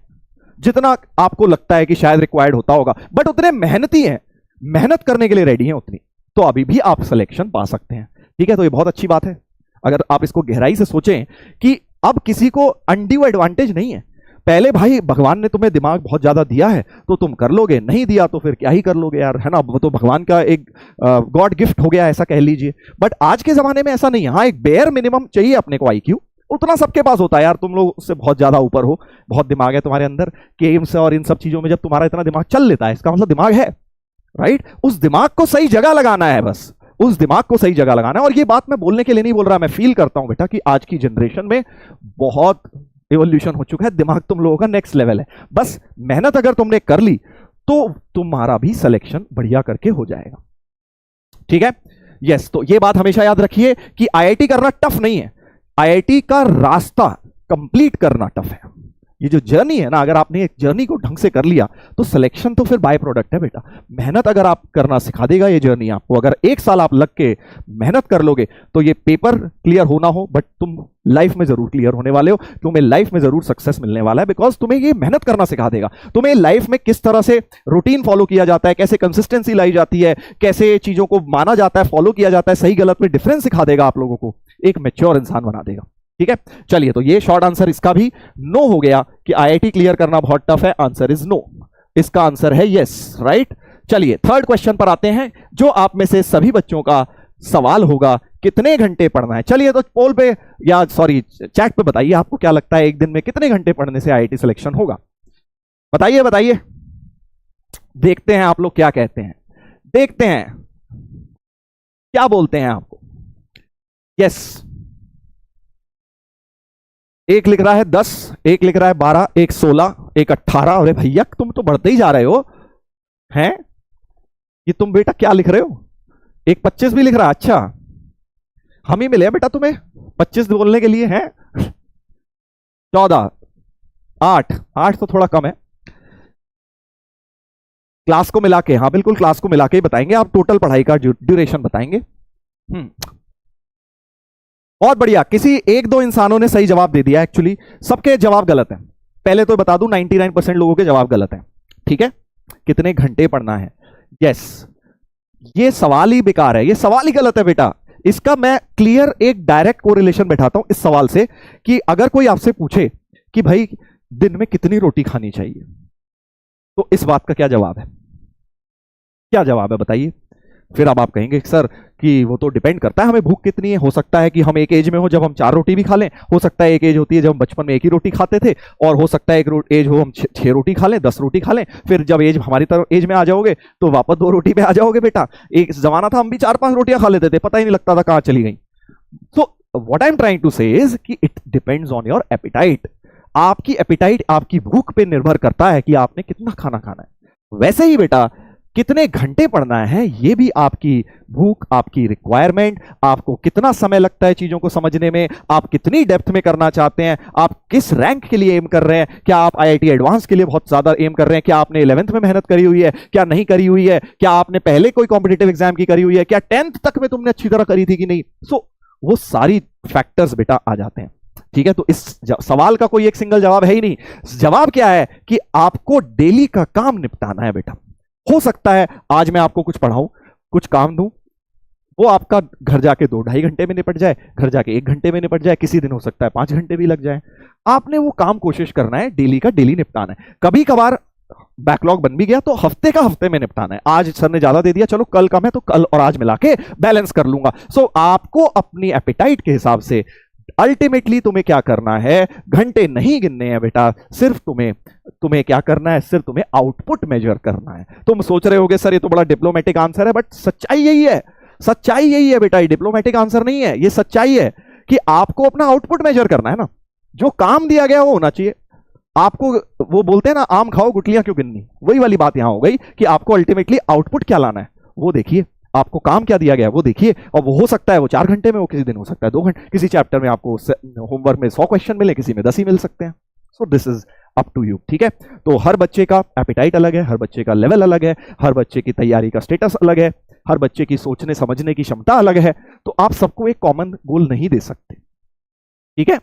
जितना आपको लगता है कि शायद रिक्वायर्ड होता होगा, बट उतने मेहनती हैं, मेहनत करने के लिए रेडी हैं उतनी, तो अभी भी आप सिलेक्शन पा सकते हैं। ठीक है, तो ये बहुत अच्छी बात है। अगर आप इसको गहराई से सोचें कि अब किसी को अनड्यू एडवांटेज नहीं है। पहले भाई भगवान ने तुम्हें दिमाग बहुत ज्यादा दिया है तो तुम कर लोगे, नहीं दिया तो फिर क्या ही कर लोगे यार, है ना। वो तो भगवान का एक गॉड गिफ्ट हो गया, ऐसा कह लीजिए। बट आज के जमाने में ऐसा नहीं है। हाँ, एक बेयर मिनिमम चाहिए अपने को आईक्यू, उतना सबके पास होता है यार। तुम लोग उससे बहुत ज्यादा ऊपर हो, बहुत दिमाग है तुम्हारे अंदर, गेम्स और इन सब चीजों में जब तुम्हारा इतना दिमाग चल लेता है, इसका मतलब दिमाग है, राइट। उस दिमाग को सही जगह लगाना है, बस उस दिमाग को सही जगह लगाना है। और ये बात मैं बोलने के लिए नहीं बोल रहा, मैं फील करता हूं बेटा कि आज की जनरेशन में बहुत इवोल्यूशन हो चुका है, दिमाग तुम लोगों का नेक्स्ट लेवल है। बस मेहनत अगर तुमने कर ली तो तुम्हारा भी सिलेक्शन बढ़िया करके हो जाएगा। ठीक है, यस। तो ये बात हमेशा याद रखिए कि आईआईटी करना टफ नहीं है, आईआईटी का रास्ता कंप्लीट करना टफ है। ये जो जर्नी है ना, अगर आपने एक जर्नी को ढंग से कर लिया तो सिलेक्शन तो फिर बाय प्रोडक्ट है बेटा। मेहनत अगर आप करना सिखा देगा ये जर्नी आपको, अगर एक साल आप लग के मेहनत कर लोगे तो ये पेपर क्लियर होना हो बट तुम लाइफ में जरूर क्लियर होने वाले हो, तुम्हें लाइफ में जरूर सक्सेस मिलने वाला है, बिकॉज तुम्हें ये मेहनत करना सिखा देगा। तुम्हें लाइफ में किस तरह से रूटीन फॉलो किया जाता है, कैसे कंसिस्टेंसी लाई जाती है, कैसे चीजों को माना जाता है, फॉलो किया जाता है, सही गलत में डिफरेंस सिखा देगा, आप लोगों को एक मैच्योर इंसान बना देगा। ठीक है, चलिए तो ये शॉर्ट आंसर इसका भी नो हो गया कि आईआईटी क्लियर करना बहुत टफ है। आंसर इज नो, इसका आंसर है यस, राइट। चलिए थर्ड क्वेश्चन पर आते हैं, जो आप में से सभी बच्चों का सवाल होगा, कितने घंटे पढ़ना है। चलिए तो पोल पे या सॉरी चैट पे बताइए, आपको क्या लगता है एक दिन में कितने घंटे पढ़ने से आईआईटी सिलेक्शन होगा? बताइए बताइए, देखते हैं आप लोग क्या कहते हैं, देखते हैं क्या बोलते हैं आपको। यस, एक लिख रहा है 10, एक लिख रहा है 12, एक 16, एक 18। अरे भैया तुम तो बढ़ते ही जा रहे हो हैं, ये तुम बेटा क्या लिख रहे हो? एक 25 भी लिख रहा है। अच्छा, हम ही मिले बेटा तुम्हें 25 बोलने के लिए हैं। 14, 8 तो थोड़ा कम है। क्लास को मिला के, हाँ बिल्कुल क्लास को मिला के ही बताएंगे, आप टोटल पढ़ाई का ड्यूरेशन बताएंगे। बहुत बढ़िया, किसी एक दो इंसानों ने सही जवाब दे दिया। एक्चुअली सबके जवाब गलत हैं, पहले तो बता दूं 99% लोगों के जवाब गलत हैं। ठीक है, कितने घंटे पढ़ना है? यस, ये सवाल ही बेकार है, ये सवाल ही गलत है बेटा। इसका मैं क्लियर एक डायरेक्ट कोरिलेशन बैठाता हूं इस सवाल से कि अगर कोई आपसे पूछे कि भाई दिन में कितनी रोटी खानी चाहिए, तो इस बात का क्या जवाब है? क्या जवाब है बताइए? फिर अब आप कहेंगे सर कि वो तो डिपेंड करता है हमें भूख कितनी है, हो सकता है कि हम एक एज में हो जब हम 4 रोटी भी खा लें, हो सकता है एक एज होती है जब हम बचपन में एक ही रोटी खाते थे, और हो सकता है एक एज हो हम 6 रोटी खा लें, 10 रोटी खा लें, फिर जब एज हमारी तरफ एज में आ जाओगे तो वापस 2 रोटी पे आ जाओगे बेटा। एक जमाना था हम भी 4-5 रोटियां खा लेते थे, पता ही नहीं लगता था कहां चली गई। So what I am trying to say is कि it depends on your appetite. आपकी एपिटाइट, आपकी भूख पे निर्भर करता है कि आपने कितना खाना खाना है। वैसे ही बेटा कितने घंटे पढ़ना है ये भी आपकी भूख, आपकी रिक्वायरमेंट, आपको कितना समय लगता है चीजों को समझने में, आप कितनी डेप्थ में करना चाहते हैं, आप किस रैंक के लिए एम कर रहे हैं, क्या आप आईआईटी एडवांस के लिए बहुत ज्यादा एम कर रहे हैं, क्या आपने 11th में मेहनत करी हुई है, क्या नहीं करी हुई है, क्या आपने पहले कोई कॉम्पिटिटिव एग्जाम की करी हुई है, क्या 10th तक में तुमने अच्छी तरह करी थी कि नहीं। सो वो सारी फैक्टर्स बेटा आ जाते हैं। ठीक है, तो इस सवाल का कोई एक सिंगल जवाब है ही नहीं। जवाब क्या है कि आपको डेली का काम निपटाना है बेटा। हो सकता है आज मैं आपको कुछ पढ़ाऊं, कुछ काम दूं, वो आपका घर जाके 2-2.5 घंटे में निपट जाए, घर जाके 1 घंटे में निपट जाए, किसी दिन हो सकता है 5 घंटे भी लग जाए। आपने वो काम कोशिश करना है, डेली का डेली निपटाना है। कभी कभार बैकलॉग बन भी गया तो हफ्ते का हफ्ते में निपटाना है। आज सर ने ज्यादा दे दिया, चलो कल कम है तो कल और आज मिला के बैलेंस कर लूंगा। सो आपको अपनी एपिटाइट के हिसाब से अल्टीमेटली तुम्हें क्या करना है, घंटे नहीं गिनने हैं बेटा, सिर्फ तुम्हें क्या करना है, सिर्फ तुम्हें आउटपुट मेजर करना है। तुम सोच रहे होगे सर ये तो बड़ा डिप्लोमेटिक आंसर है, बट सच्चाई यही है, सच्चाई यही है बेटा, ये डिप्लोमेटिक आंसर नहीं है, ये सच्चाई है कि आपको अपना आउटपुट मेजर करना है ना। जो काम दिया गया वो होना चाहिए आपको। वो बोलते हैं ना आम खाओ गुठलियां क्यों गिननी, वही वाली बात यहां हो गई कि आपको अल्टीमेटली आउटपुट क्या लाना है वो देखिए, आपको काम क्या दिया गया वो देखिए। और वो हो सकता है वो 4 घंटे में, वो किसी दिन हो सकता है 2 घंटे, किसी चैप्टर में आपको होमवर्क में 100 क्वेश्चन मिले, किसी में 10 ही मिल सकते हैं। So this is up to you. ठीक है, तो हर बच्चे का एपिटाइट अलग है, हर बच्चे का लेवल अलग है, हर बच्चे की तैयारी का स्टेटस अलग है, हर बच्चे की सोचने समझने की क्षमता अलग है, तो आप सबको एक कॉमन गोल नहीं दे सकते। ठीक है,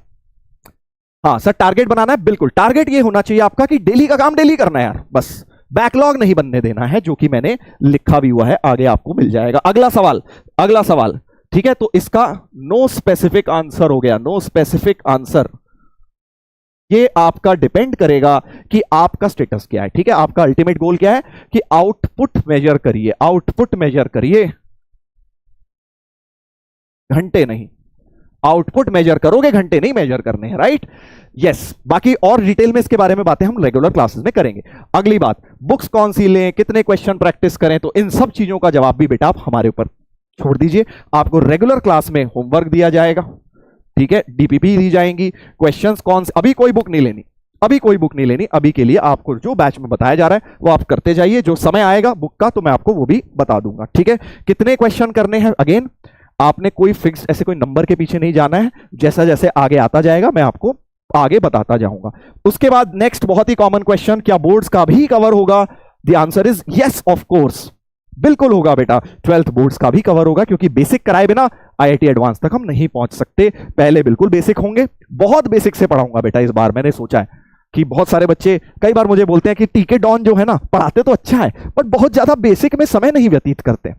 हाँ सर टारगेट बनाना है, बिल्कुल टारगेट ये होना चाहिए आपका कि डेली का काम डेली करना है यार, बस बैकलॉग नहीं बनने देना है, जो कि मैंने लिखा भी हुआ है, आगे आपको मिल जाएगा। अगला सवाल। ठीक है, तो इसका नो स्पेसिफिक आंसर हो गया, नो स्पेसिफिक आंसर। ये आपका डिपेंड करेगा कि आपका स्टेटस क्या है। ठीक है, आपका अल्टीमेट गोल क्या है कि आउटपुट मेजर करिए, आउटपुट मेजर करिए, घंटे नहीं। आउटपुट मेजर करोगे, घंटे नहीं मेजर करने हैं, राइट? यस, बाकी और डिटेल में इसके बारे में बातें हम रेगुलर क्लासेस में करेंगे। अगली बात, बुक्स कौन सी लें, कितने क्वेश्चन प्रैक्टिस करें, तो इन सब चीजों का जवाब भी बेटा आप हमारे ऊपर छोड़ दीजिए। आपको रेगुलर क्लास में होमवर्क दिया जाएगा, ठीक है, डीपीपी दी जाएंगी, क्वेश्चंस कौन से, अभी कोई बुक नहीं लेनी, अभी कोई बुक नहीं लेनी, अभी के लिए आपको जो बैच में बताया जा रहा है वो आप करते जाइए। जो समय आएगा बुक का तो मैं आपको वो भी बता दूंगा। ठीक है, कितने क्वेश्चन करने हैं, अगेन आपने कोई फिक्स ऐसे कोई नंबर के पीछे नहीं जाना है, जैसा जैसे आगे आता जाएगा मैं आपको आगे बताता जाऊंगा। उसके बाद नेक्स्ट बहुत ही कॉमन क्वेश्चन, क्या बोर्ड्स का भी कवर होगा? The answer is yes, of course, बिल्कुल होगा बेटा। 12th बोर्ड्स का भी कवर होगा, क्योंकि बेसिक कराए बिना आईआईटी एडवांस तक हम नहीं पहुंच सकते। पहले बिल्कुल बेसिक होंगे, बहुत बेसिक से पढ़ाऊंगा बेटा इस बार। मैंने सोचा है कि बहुत सारे बच्चे कई बार मुझे बोलते हैं कि टीके डॉन जो है ना, पढ़ाते तो अच्छा है बट बहुत ज्यादा बेसिक में समय नहीं व्यतीत करते।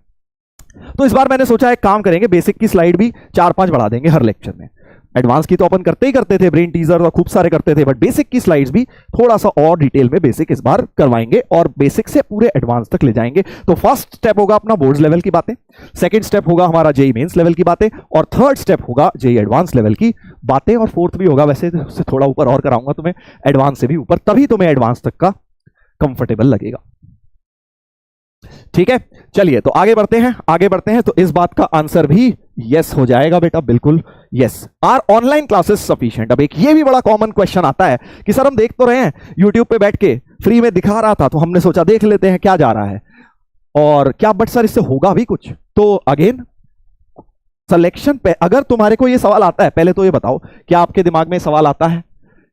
तो इस बार मैंने सोचा है काम करेंगे, बेसिक की स्लाइड भी 4-5 बढ़ा देंगे हर लेक्चर में। एडवांस की तो अपन करते ही करते थे, ब्रेन टीजर और खूब सारे करते थे, बट बेसिक की स्लाइड्स भी थोड़ा सा और डिटेल में बेसिक इस बार करवाएंगे और बेसिक से पूरे एडवांस तक ले जाएंगे। तो फर्स्ट स्टेप होगा अपना बोर्ड्स लेवल की बातें, सेकंड स्टेप होगा हमारा जेई मेंस लेवल की बातें, और थर्ड स्टेप होगा जेई एडवांस लेवल की बातें, और फोर्थ भी होगा वैसे उससे थोड़ा ऊपर और कराऊंगा तुम्हें, एडवांस से भी ऊपर, तभी तुम्हें एडवांस तक का कंफर्टेबल लगेगा। ठीक है, चलिए तो आगे बढ़ते हैं। आगे बढ़ते हैं तो इस बात का आंसर भी यस हो जाएगा बेटा, बिल्कुल yes. Are online classes sufficient? अब एक ये भी बड़ा कॉमन क्वेश्चन आता है कि सर हम देख तो रहे हैं यूट्यूब पे बैठ के, फ्री में दिखा रहा था तो हमने सोचा देख लेते हैं क्या जा रहा है, और क्या बट सर इससे होगा भी कुछ? तो अगेन सिलेक्शन पे अगर तुम्हारे को ये सवाल आता है, पहले तो ये बताओ क्या आपके दिमाग में सवाल आता है?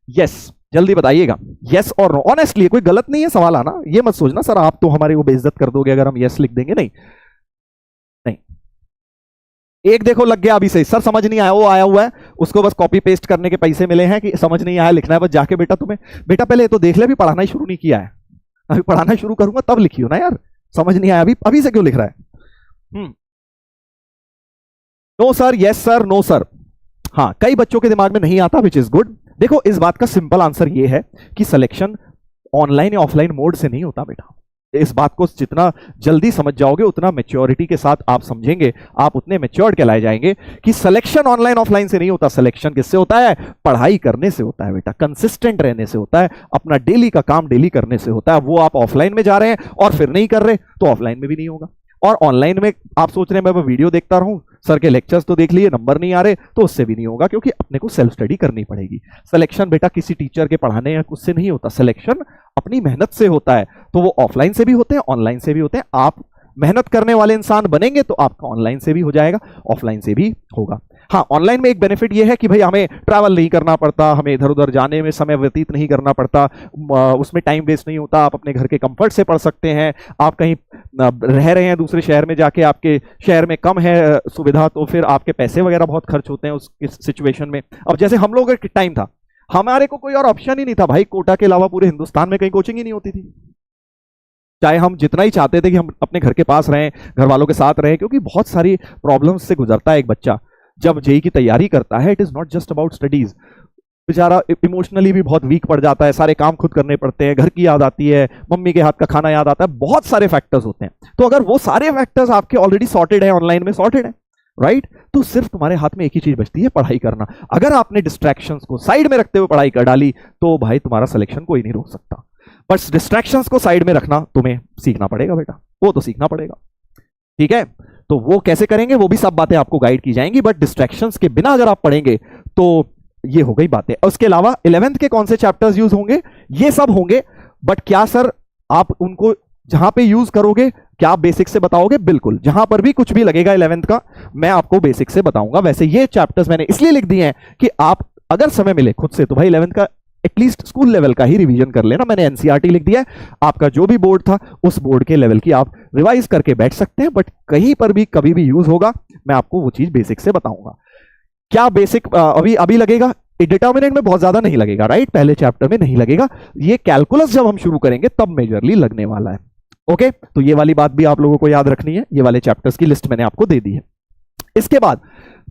यस, जल्दी बताइएगा, यस और नो। ऑनेस्टली कोई गलत नहीं है सवाल आना, ये मत सोचना सर आप तो हमारी वो बेइज्जत कर दोगे अगर हम यस लिख देंगे, नहीं नहीं। एक देखो लग गया अभी से, सर समझ नहीं आया, वो आया हुआ है उसको बस कॉपी पेस्ट करने के पैसे मिले हैं कि समझ नहीं आया लिखना है बस जाके। बेटा तुम्हें बेटा पहले तो देख ले, अभी पढ़ाना ही शुरू नहीं किया है, अभी पढ़ाना शुरू करूंगा तब लिखियो ना यार, समझ नहीं आया अभी अभी से क्यों लिख रहा है? No sir, yes sir, no sir. हाँ, कई बच्चों के दिमाग में नहीं आता, विच इज गुड। देखो इस बात का सिंपल आंसर ये है कि सिलेक्शन ऑनलाइन या ऑफलाइन मोड से नहीं होता बेटा। इस बात को जितना जल्दी समझ जाओगे उतना मैच्योरिटी के साथ आप समझेंगे, आप उतने मैच्योर्ड कहलाए जाएंगे कि सिलेक्शन ऑनलाइन ऑफलाइन से नहीं होता। सिलेक्शन किससे होता है? पढ़ाई करने से होता है बेटा, कंसिस्टेंट रहने से होता है, अपना डेली का काम डेली करने से होता है। वो आप ऑफलाइन में जा रहे हैं और फिर नहीं कर रहे तो ऑफलाइन में भी नहीं होगा। और ऑनलाइन में आप सोच रहे हैं मैं वीडियो देखता रहूं, सर के लेक्चर्स तो देख लिए, नंबर नहीं आ रहे, तो उससे भी नहीं होगा, क्योंकि अपने को सेल्फ स्टडी करनी पड़ेगी। सिलेक्शन बेटा किसी टीचर के पढ़ाने या कुछ से नहीं होता, सिलेक्शन अपनी मेहनत से होता है। तो वो ऑफलाइन से भी होते हैं, ऑनलाइन से भी होते हैं। आप मेहनत करने वाले इंसान बनेंगे तो आपका ऑनलाइन से भी हो जाएगा, ऑफलाइन से भी होगा। हाँ, ऑनलाइन में एक बेनिफिट ये है कि भाई हमें ट्रैवल नहीं करना पड़ता, हमें इधर उधर जाने में समय व्यतीत नहीं करना पड़ता, उसमें टाइम वेस्ट नहीं होता, आप अपने घर के कंफर्ट से पढ़ सकते हैं। आप कहीं रह रहे हैं दूसरे शहर में जाके, आपके शहर में कम है सुविधा, तो फिर आपके पैसे वगैरह बहुत खर्च होते हैं उस सिचुएशन में। अब जैसे हम लोगों का टाइम था, हमारे को कोई और ऑप्शन ही नहीं था भाई, कोटा के अलावा पूरे हिंदुस्तान में कहीं कोचिंग ही नहीं होती थी। चाहे हम जितना ही चाहते थे कि हम अपने घर के पास रहें, घर वालों के साथ रहें, क्योंकि बहुत सारी प्रॉब्लम्स से गुजरता है एक बच्चा जब जेई की तैयारी करता है। It is not just about studies, बेचारा इमोशनली भी बहुत वीक पड़ जाता है, सारे काम खुद करने पड़ते हैं, घर की याद आती है, मम्मी के हाथ का खाना याद आता है, बहुत सारे फैक्टर्स होते हैं। तो अगर वो सारे फैक्टर्स आपके ऑलरेडी सॉर्टेड है, ऑनलाइन में सॉर्टेड है, राइट, तो सिर्फ तुम्हारे हाथ में एक ही चीज बचती है, पढ़ाई करना। अगर आपने डिस्ट्रैक्शंस को साइड में रखते हुए पढ़ाई कर डाली तो भाई तुम्हारा सिलेक्शन कोई नहीं रोक सकता। बट डिस्ट्रैक्शंस को साइड में रखना तुम्हें सीखना पड़ेगा बेटा, वो तो सीखना पड़ेगा। ठीक है, तो वो कैसे करेंगे, वो भी सब बातें आपको गाइड की जाएंगी, बट डिस्ट्रैक्शंस के बिना अगर आप पढ़ेंगे तो ये हो गई बातें। उसके अलावा 11th के कौन से चैप्टर्स यूज होंगे, ये सब होंगे, बट क्या सर आप उनको जहां पे यूज करोगे क्या आप बेसिक से बताओगे? बिल्कुल, जहां पर भी कुछ भी लगेगा 11th का मैं आपको बेसिक से बताऊंगा। वैसे ये चैप्टर्स मैंने इसलिए लिख दिए हैं कि आप अगर समय मिले खुद से तो भाई 11th का एटलीस्ट स्कूल लेवल का ही रिवीजन कर लेना। मैंने एनसीईआरटी लिख दिया है, आपका जो भी बोर्ड था उस बोर्ड के लेवल की आप रिवाइज करके बैठ सकते हैं, बट कहीं पर भी कभी भी यूज होगा मैं आपको वो चीज बेसिक से बताऊंगा। क्या बेसिक अभी लगेगा? डिटर्मिनेंट में बहुत ज्यादा नहीं लगेगा, राइट, पहले चैप्टर में नहीं लगेगा। ये कैलकुलस जब हम शुरू करेंगे तब मेजरली लगने वाला है। ओके, तो ये वाली बात भी आप लोगों को याद रखनी है, ये वाले चैप्टर्स की लिस्ट मैंने आपको दे दी है। इसके बाद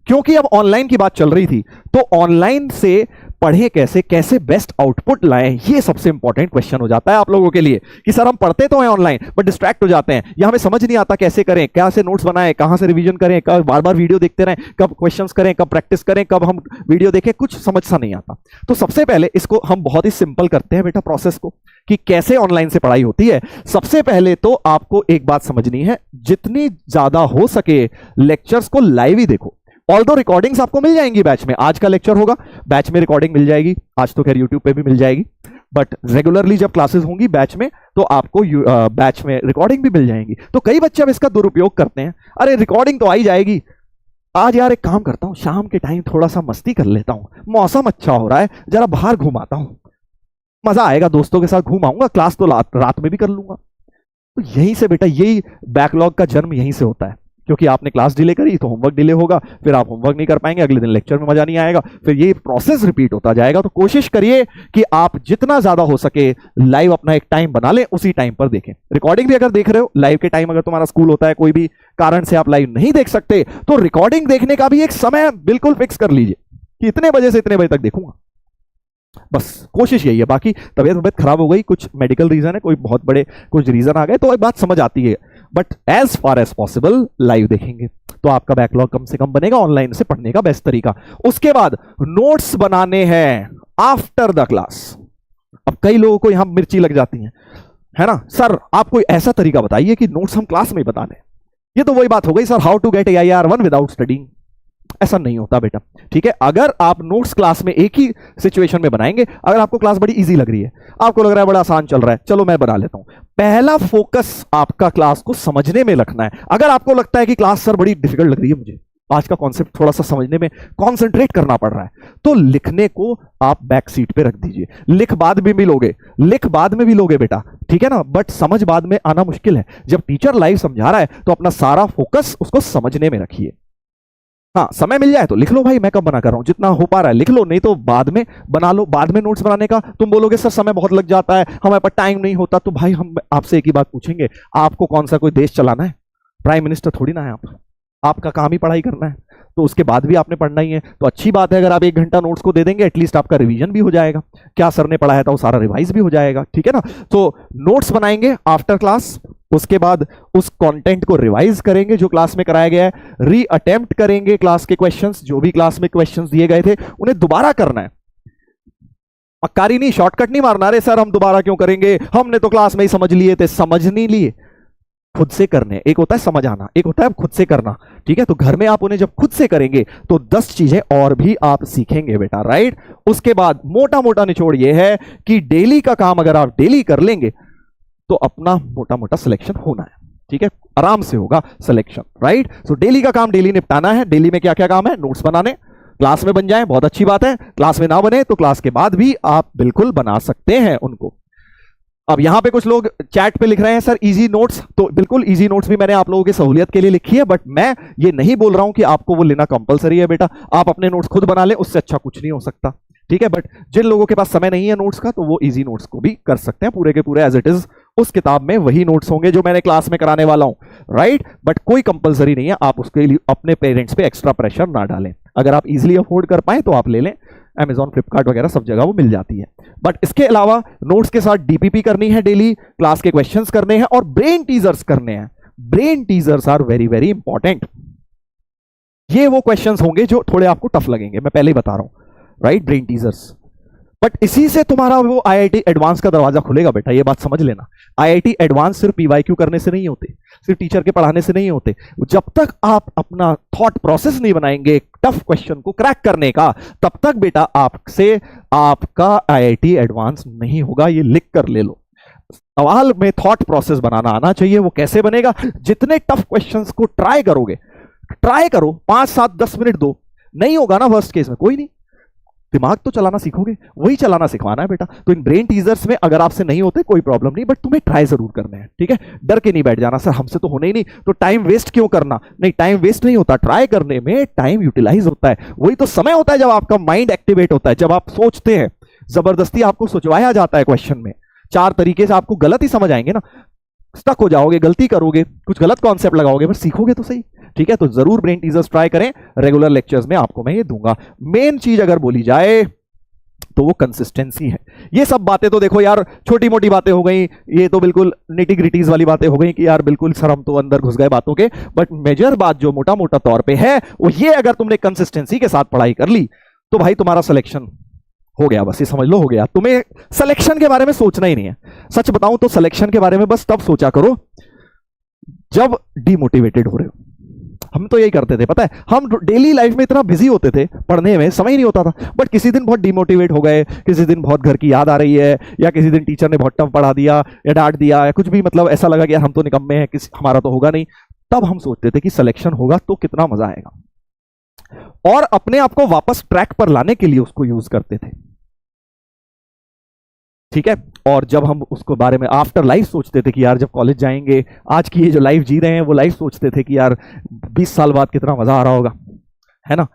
क्योंकि अब ऑनलाइन की बात चल रही थी तो ऑनलाइन से पढ़े कैसे बेस्ट आउटपुट लाएं, ये सबसे इंपॉर्टेंट क्वेश्चन हो जाता है आप लोगों के लिए कि सर हम पढ़ते तो हैं ऑनलाइन बट डिस्ट्रैक्ट हो जाते हैं, या हमें समझ नहीं आता कैसे करें, कैसे नोट्स बनाएं, कहां से रिवीजन करें, कब बार बार वीडियो देखते रहें, कब क्वेश्चंस करें, कब प्रैक्टिस करें, कब हम वीडियो देखें, कुछ समझ सा नहीं आता। तो सबसे पहले इसको हम बहुत ही सिंपल करते हैं बेटा प्रोसेस को कि कैसे ऑनलाइन से पढ़ाई होती है। सबसे पहले तो आपको एक बात समझनी है, जितनी ज्यादा हो सके लेक्चर्स को लाइव ही देखो। ऑल्दो रिकॉर्डिंग्स आपको मिल जाएंगी बैच में, आज का लेक्चर होगा बैच में रिकॉर्डिंग मिल जाएगी, आज तो खैर यूट्यूब पे भी मिल जाएगी, बट रेगुलरली जब क्लासेस होंगी बैच में तो आपको बैच में रिकॉर्डिंग भी मिल जाएंगी। तो कई बच्चे अब इसका दुरुपयोग करते हैं, अरे रिकॉर्डिंग तो आई जाएगी, आज यार एक काम करता हूं, शाम के टाइम थोड़ा सा मस्ती कर लेता हूं, मौसम अच्छा हो रहा है, जरा बाहर घुमाता हूं, मजा आएगा, दोस्तों के साथ घूम आऊंगा, क्लास तो रात में भी कर लूंगा। तो यहीं से बेटा, यही बैकलॉग का जन्म यहीं से होता है, क्योंकि आपने क्लास डिले करी तो होमवर्क डिले होगा, फिर आप होमवर्क नहीं कर पाएंगे, अगले दिन लेक्चर में मजा नहीं आएगा, फिर ये प्रोसेस रिपीट होता जाएगा। तो कोशिश करिए कि आप जितना ज्यादा हो सके लाइव अपना एक टाइम बना लें, उसी टाइम पर देखें। रिकॉर्डिंग भी अगर देख रहे हो लाइव के टाइम, अगर तुम्हारा स्कूल होता है, कोई भी कारण से आप लाइव नहीं देख सकते, तो रिकॉर्डिंग देखने का भी एक समय बिल्कुल फिक्स कर लीजिए कि इतने बजे से इतने बजे तक देखूंगा। बस कोशिश यही है। बाकी तबीयत खराब हो गई, कुछ मेडिकल रीजन है, कोई बहुत बड़े कुछ रीजन आ गए, तो एक बात समझ आती है, but as far as possible live देखेंगे तो आपका बैकलॉग कम से कम बनेगा। ऑनलाइन से पढ़ने का बेस्ट तरीका। उसके बाद नोट्स बनाने हैं आफ्टर द क्लास। अब कई लोगों को यहां मिर्ची लग जाती है ना, सर आप कोई ऐसा तरीका बताइए कि नोट्स हम क्लास में बता दें। ये तो वही बात हो गई sir, how to get AIR1 without studying. ऐसा नहीं होता बेटा, ठीक है। अगर आप नोट्स क्लास में एक ही सिचुएशन में बनाएंगे, अगर आपको क्लास बड़ी इजी लग रही है, आपको लग रहा है बड़ा आसान चल रहा है, चलो मैं बना लेता हूं, पहला फोकस आपका क्लास को समझने में रखना है। अगर आपको लगता है कि क्लास सर बड़ी डिफिकल्ट लग रही है, मुझे आज का कॉन्सेप्ट थोड़ा सा समझने में कॉन्सेंट्रेट करना पड़ रहा है, तो लिखने को आप बैक सीट पे रख दीजिए। लिख बाद में भी लोगे, लिख बाद में भी लोगे बेटा, ठीक है ना, बट समझ बाद में आना मुश्किल है। जब टीचर लाइव समझा रहा है तो अपना सारा फोकस उसको समझने में रखिए। हाँ, समय मिल जाए तो लिख लो भाई, मैं कब बना कर रहा हूं, जितना हो पा रहा है लिख लो, नहीं तो बाद में बना लो। बाद में नोट्स बनाने का तुम बोलोगे सर समय बहुत लग जाता है, हमारे पास टाइम नहीं होता, तो भाई हम आपसे एक ही बात पूछेंगे, आपको कौन सा कोई देश चलाना है? प्राइम मिनिस्टर थोड़ी ना है आप, आपका काम ही पढ़ाई करना है, तो उसके बाद भी आपने पढ़ना ही है। तो अच्छी बात है अगर आप 1 घंटा नोट्स को दे देंगे, एटलीस्ट आपका रिवीजन भी हो जाएगा, क्या सर ने पढ़ाया था वो सारा रिवाइज भी हो जाएगा, ठीक है ना। तो नोट्स बनाएंगे आफ्टर क्लास, उसके बाद उस कंटेंट को रिवाइज करेंगे जो क्लास में कराया गया है, री अटेम्प्ट करेंगे क्लास के क्वेश्चंस, जो भी क्लास में क्वेश्चंस दिए गए थे उन्हें दोबारा करना है। मक्कारी नहीं, शॉर्टकट नहीं मारना, अरे सर हम दोबारा क्यों करेंगे, हमने तो क्लास में ही समझ लिए थे। समझ नहीं लिए, खुद से करने। एक होता है समझ आना, एक होता है खुद से करना, ठीक है। तो घर में आप उन्हें जब खुद से करेंगे तो 10 चीजें और भी आप सीखेंगे बेटा, राइट। उसके बाद मोटा मोटा निचोड़ ये है कि डेली का काम अगर आप डेली कर लेंगे तो अपना मोटा मोटा सिलेक्शन होना है, ठीक है, आराम से होगा सिलेक्शन, राइट। सो डेली का काम डेली निपटाना है। डेली में क्या क्या काम है? नोट्स बनाने, क्लास में बन जाए बहुत अच्छी बात है, क्लास में ना बने तो क्लास के बाद भी आप बिल्कुल बना सकते हैं उनको। अब यहां पे कुछ लोग चैट पे लिख रहे हैं सर इजी नोट्स, तो बिल्कुल इजी नोट्स भी मैंने आप लोगों की सहूलियत के लिए लिखी है, बट मैं ये नहीं बोल रहा हूं कि आपको वो लेना कंपलसरी है बेटा। आप अपने नोट्स खुद बना लें, उससे अच्छा कुछ नहीं हो सकता, ठीक है। बट जिन लोगों के पास समय नहीं है नोट्स का, तो वो इजी नोट्स को भी कर सकते हैं, पूरे के पूरे एज इट इज उस किताब में वही नोट्स होंगे जो मैंने क्लास में कराने वाला हूं, राइट। बट कोई कंपलसरी नहीं है, आप उसके लिए अपने पेरेंट्स पे एक्स्ट्रा प्रेशर ना डालें। अगर आप इजीली अफोर्ड कर पाए तो आप ले लें, Amazon, फ्लिपकार्ट वगैरह सब जगह वो मिल जाती है। बट इसके अलावा नोट्स के साथ डीपीपी करनी है डेली, क्लास के क्वेश्चंस करने हैं और ब्रेन टीजर्स करने हैं। Brain teasers are very very important. ये वो क्वेश्चंस होंगे जो थोड़े आपको टफ लगेंगे, मैं पहले ही बता रहा हूं, राइट, ब्रेन टीजर्स। बट इसी से तुम्हारा वो IIT एडवांस का दरवाजा खुलेगा बेटा, ये बात समझ लेना। IIT एडवांस सिर्फ PYQ करने से नहीं होते, सिर्फ टीचर के पढ़ाने से नहीं होते। जब तक आप अपना थॉट प्रोसेस नहीं बनाएंगे टफ क्वेश्चन को क्रैक करने का, तब तक बेटा आपसे आपका IIT एडवांस नहीं होगा। ये लिख कर ले लो। सवाल में थॉट प्रोसेस बनाना आना चाहिए। वो कैसे बनेगा? जितने टफ क्वेश्चंस को ट्राई करोगे, ट्राई करो, 5, 7, 10 मिनट दो, नहीं होगा ना वर्स्ट केस में कोई नहीं, दिमाग तो चलाना सीखोगे, वही चलाना सिखवाना है बेटा। तो इन ब्रेन टीजर्स में अगर आपसे नहीं होते कोई प्रॉब्लम नहीं, बट तुम्हें ट्राई जरूर करने हैं, ठीक है। डर के नहीं बैठ जाना सर हमसे तो होने ही नहीं, तो टाइम वेस्ट क्यों करना? नहीं, टाइम वेस्ट नहीं होता, ट्राई करने में टाइम यूटिलाइज होता है। वही तो समय होता है जब आपका माइंड एक्टिवेट होता है, जब आप सोचते हैं। जबरदस्ती आपको सोचवाया जाता है क्वेश्चन में, 4 तरीके से आपको गलत ही समझ आएंगे ना, स्टक हो जाओगे, गलती करोगे, कुछ गलत कॉन्सेप्ट लगाओगे, पर सीखोगे तो सही, ठीक है। तो जरूर ब्रेन टीजर्स ट्राई करें, रेगुलर लेक्चर्स में आपको मैं ये दूंगा। मेन चीज अगर बोली जाए तो वो कंसिस्टेंसी है। ये सब बातें तो देखो यार छोटी मोटी बातें हो गई, ये तो बिल्कुल निटी ग्रिटीज वाली बातें हो गई कि यार बिल्कुल सर हम तो अंदर घुस गए बातों के। बट मेजर बात जो मोटा मोटा तौर पे है वो ये, अगर तुमने कंसिस्टेंसी के साथ पढ़ाई कर ली तो भाई तुम्हारा सिलेक्शन हो गया, बस ये समझ लो हो गया। तुम्हें सिलेक्शन के बारे में सोचना ही नहीं है। सच बताऊं तो सिलेक्शन के बारे में बस तब सोचा करो जब डिमोटिवेटेड हो रहे हो। हम तो यही करते थे, पता है, हम डेली लाइफ में इतना बिजी होते थे, पढ़ने में समय ही नहीं होता था। बट किसी दिन बहुत डिमोटिवेट हो गए, किसी दिन बहुत घर की याद आ रही है, या किसी दिन टीचर ने बहुत टफ पढ़ा दिया या डांट दिया, या कुछ भी, मतलब ऐसा लगा कि यार हम तो निकम्मे हैं, हमारा तो होगा नहीं, तब हम सोचते थे कि सिलेक्शन होगा तो कितना मजा आएगा। और अपने आप को वापस ट्रैक पर लाने के लिए उसको यूज करते थे। ठीक है, और जब हम उसको बारे में आफ्टर लाइफ सोचते थे कि यार जब कॉलेज जाएंगे, आज की ये जो लाइफ जी रहे हैं वो लाइफ सोचते थे कि यार 20 साल बाद कितना मजा आ रहा होगा, है ना,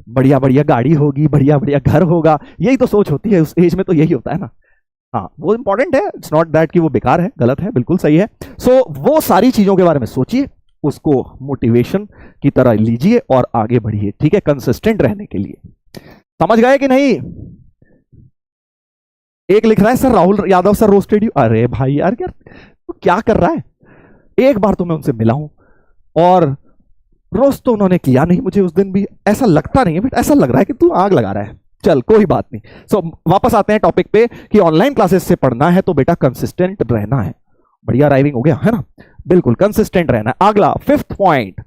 बढ़िया बढ़िया गाड़ी होगी, बढ़िया बढ़िया घर होगा, यही तो सोच होती है उस एज में, तो यही होता है ना। हाँ, वो इंपॉर्टेंट है, इट्स नॉट दैट कि वो बेकार है, गलत है, बिल्कुल सही है। सो वो सारी चीजों के बारे में सोचिए, उसको मोटिवेशन की तरह लीजिए और आगे बढ़िए। ठीक है, कंसिस्टेंट रहने के लिए। समझ गए कि नहीं? एक लिख रहा है sir Rahul Yadav sir roasted you. अरे भाई यार तो क्या कर रहा है? एक बार तो मैं उनसे मिला हूं और रोस्ट तो उन्होंने किया नहीं मुझे उस दिन भी, ऐसा लगता नहीं है बट ऐसा लग रहा है कि तू आग लगा रहा है। चल कोई बात नहीं। सो वापस आते हैं टॉपिक पे कि ऑनलाइन क्लासेस से पढ़ना है तो बेटा कंसिस्टेंट रहना है। बढ़िया राइविंग हो गया है ना, बिल्कुल कंसिस्टेंट रहना है। अगला 5th पॉइंट,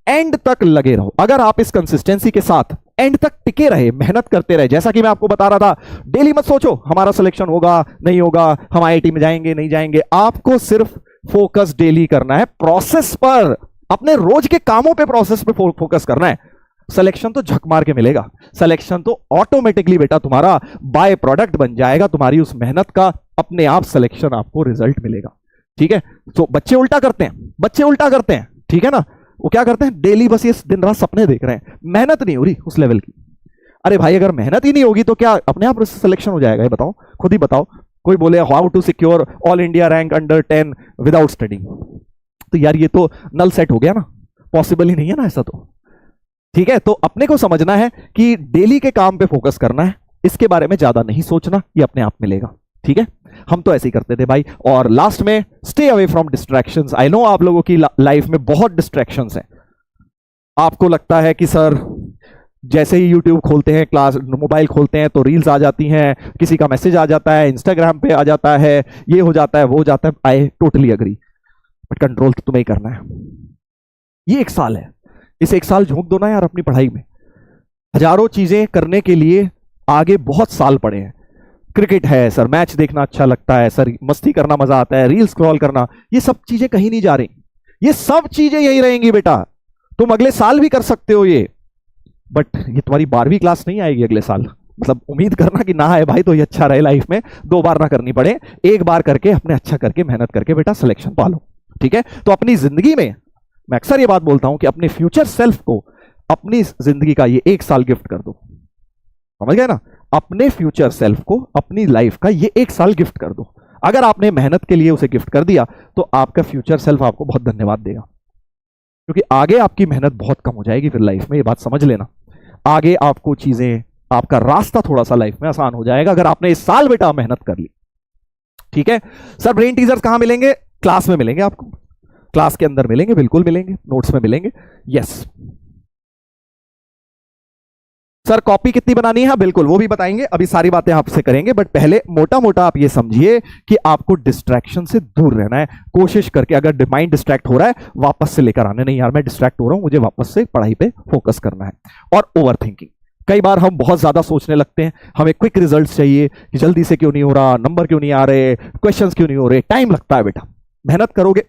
एंड तक लगे रहो। अगर आप इस कंसिस्टेंसी के साथ एंड तक टिके रहे, मेहनत करते रहे, जैसा कि मैं आपको बता रहा था, डेली मत सोचो हमारा सिलेक्शन होगा नहीं होगा, हम आईआईटी में जाएंगे नहीं जाएंगे। आपको सिर्फ फोकस डेली करना है प्रोसेस पर, अपने रोज के कामों पे, प्रोसेस पे फोकस करना है। सिलेक्शन तो झक मार के मिलेगा, सिलेक्शन तो ऑटोमेटिकली बेटा तुम्हारा बाय प्रोडक्ट बन जाएगा, तुम्हारी उस मेहनत का अपने आप सिलेक्शन आपको रिजल्ट मिलेगा। ठीक है, तो बच्चे उल्टा करते हैं, बच्चे उल्टा करते हैं, ठीक है ना। वो क्या करते हैं, डेली बस ये दिन रात सपने देख रहे हैं, मेहनत नहीं हो रही उस लेवल की। अरे भाई अगर मेहनत ही नहीं होगी तो क्या अपने आप सिलेक्शन हो जाएगा? ये बताओ, खुद ही बताओ। कोई बोले how to secure all India rank under 10 without studying, तो यार ये तो नल सेट हो गया ना, पॉसिबल ही नहीं है ना ऐसा तो। ठीक है, तो अपने को समझना है कि डेली के काम पे फोकस करना है, इसके बारे में ज्यादा नहीं सोचना, ये अपने आप मिलेगा। ठीक है, हम तो ऐसे ही करते थे भाई। और लास्ट में stay away from distractions. I know आप लोगों की लाइफ में बहुत डिस्ट्रैक्शंस हैं। आपको लगता है कि सर जैसे ही यूट्यूब खोलते हैं, क्लास मोबाइल खोलते हैं तो रील्स आ जाती हैं, किसी का मैसेज आ जाता है, इंस्टाग्राम पे आ जाता है, ये हो जाता है वो हो जाता है। I totally agree, but control तो तुम्हें ही करना है। ये 1 साल है, इस 1 साल झोंक दो ना यार अपनी पढ़ाई में। हजारों चीजें करने के लिए आगे बहुत साल पड़े हैं। क्रिकेट है सर, मैच देखना अच्छा लगता है सर, मस्ती करना मजा आता है, रील स्क्रॉल करना, ये सब चीजें कहीं नहीं जा रही, ये सब चीजें यही रहेंगी बेटा। तुम अगले साल भी कर सकते हो ये, बट ये तुम्हारी 12वीं क्लास नहीं आएगी अगले साल। मतलब उम्मीद करना कि ना आए भाई तो ये अच्छा रहे लाइफ में, 2 बार ना करनी पड़े, 1 बार करके अपने अच्छा करके मेहनत करके बेटा सिलेक्शन पालो। ठीक है, तो अपनी जिंदगी में मैं अक्सर ये बात बोलता हूं कि अपने फ्यूचर सेल्फ को अपनी जिंदगी का ये 1 साल गिफ्ट कर दो। समझ गए ना, अपने फ्यूचर सेल्फ को अपनी लाइफ का ये 1 साल गिफ्ट कर दो। अगर आपने मेहनत के लिए उसे गिफ्ट कर दिया तो आपका फ्यूचर सेल्फ आपको बहुत धन्यवाद देगा, क्योंकि आगे आपकी मेहनत बहुत कम हो जाएगी फिर लाइफ में। ये बात समझ लेना, आगे आपको चीजें, आपका रास्ता थोड़ा सा लाइफ में आसान हो जाएगा अगर आपने इस साल बेटा मेहनत कर ली। ठीक है सर, ब्रेन टीजर्स कहां मिलेंगे? क्लास में मिलेंगे आपको, क्लास के अंदर मिलेंगे, बिल्कुल मिलेंगे, नोट्स में मिलेंगे। यस सर, कॉपी कितनी बनानी है? बिल्कुल वो भी बताएंगे, अभी सारी बातें आपसे करेंगे, बट पहले मोटा मोटा आप ये समझिए कि आपको डिस्ट्रैक्शन से दूर रहना है। कोशिश करके, अगर माइंड डिस्ट्रैक्ट हो रहा है वापस से लेकर आने, नहीं यार मैं डिस्ट्रैक्ट हो रहा हूं, मुझे वापस से पढ़ाई पे फोकस करना है। और ओवर थिंकिंग, कई बार हम बहुत ज्यादा सोचने लगते हैं, हमें क्विक रिजल्ट चाहिए कि जल्दी से क्यों नहीं हो रहा, नंबर क्यों नहीं आ रहे, क्वेश्चंस क्यों नहीं हो रहे। टाइम लगता है बेटा, मेहनत करोगे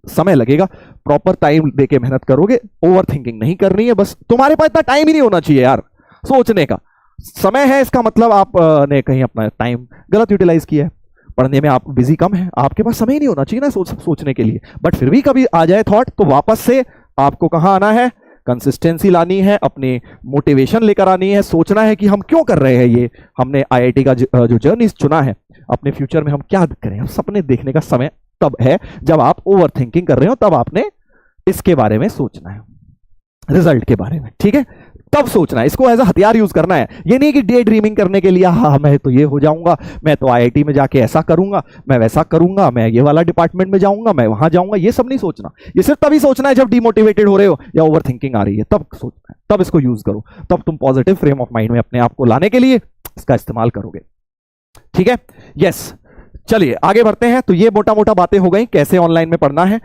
समय लगेगा, प्रॉपर टाइम देके मेहनत करोगे। ओवर थिंकिंग नहीं करनी है, बस तुम्हारे पास इतना टाइम ही नहीं होना चाहिए यार सोचने का। समय है इसका मतलब आपने कहीं अपना टाइम गलत यूटिलाइज किया है, पढ़ने में आप बिजी कम है, आपके पास समय ही नहीं होना चाहिए ना सोचने के लिए। बट फिर भी कभी आ जाए थॉट तो वापस से आपको कहां आना है, कंसिस्टेंसी लानी है, अपनी मोटिवेशन लेकर आनी है, सोचना है कि हम क्यों कर रहे हैं ये, हमने आईआईटी का जो जर्नी चुना है, अपने फ्यूचर में हम क्या करें। हम सपने देखने का समय तब है जब आप ओवर थिंकिंग कर रहे हो, तब आपने इसके बारे में सोचना है, रिजल्ट के बारे में। ठीक है, तब सोचना है, इसको एज अ हथियार यूज करना है। ये नहीं कि डे ड्रीमिंग करने के लिए हाँ मैं तो ये हो जाऊंगा, मैं तो आईआईटी में जाके ऐसा करूंगा, मैं वैसा करूंगा, मैं ये वाला डिपार्टमेंट में जाऊंगा, मैं वहां जाऊंगा। ये सब नहीं सोचना, ये सिर्फ तभी सोचना है जब डिमोटिवेटेड हो रहे हो या ओवर थिंकिंग आ रही है, तब सोचना है, तब इसको यूज करो, तब तुम पॉजिटिव फ्रेम ऑफ माइंड में अपने आप को लाने के लिए इसका इस्तेमाल करोगे। ठीक है, यस, चलिए आगे बढ़ते हैं। तो ये मोटा मोटा बातें हो गई कैसे ऑनलाइन में पढ़ना है।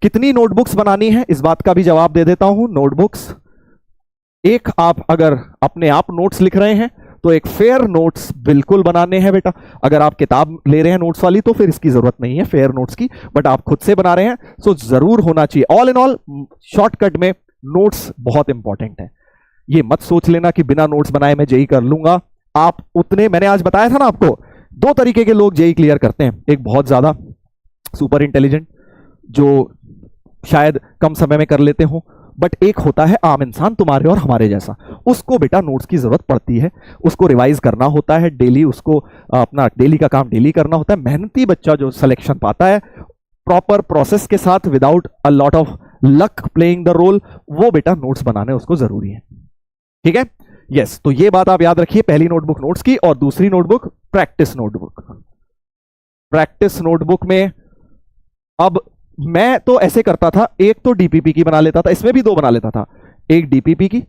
कितनी नोटबुक्स बनानी है इस बात का भी जवाब दे देता हूं। नोटबुक्स एक, आप अगर अपने आप नोट्स लिख रहे हैं तो एक फेयर नोट्स बिल्कुल बनाने हैं बेटा। अगर आप किताब ले रहे हैं नोट्स वाली तो फिर इसकी जरूरत नहीं है फेयर नोट्स की, बट आप खुद से बना रहे हैं तो जरूर होना चाहिए। ऑल इन ऑल शॉर्टकट में नोट्स बहुत इंपॉर्टेंट है। ये मत सोच लेना कि बिना नोट्स बनाए मैं जेई कर लूंगा। आप उतने, मैंने आज बताया था ना आपको, दो तरीके के लोग जेई क्लियर करते हैं। एक बहुत ज्यादा सुपर इंटेलिजेंट जो शायद कम समय में कर लेते हो, बट एक होता है आम इंसान तुम्हारे और हमारे जैसा, उसको बेटा नोट्स की जरूरत पड़ती है, उसको रिवाइज करना होता है डेली, उसको अपना डेली का काम डेली करना होता है। मेहनती बच्चा जो सिलेक्शन पाता है प्रॉपर प्रोसेस के साथ, without a lot of luck playing the role, वो बेटा नोट्स बनाने उसको जरूरी है। ठीक है, यस। तो ये बात आप याद रखिए, पहली नोटबुक नोट्स की और दूसरी notebook practice notebook. Practice notebook में अब मैं तो ऐसे करता था, एक तो डीपीपी की बना लेता था, इसमें भी दो बना लेता था, एक डीपीपी की,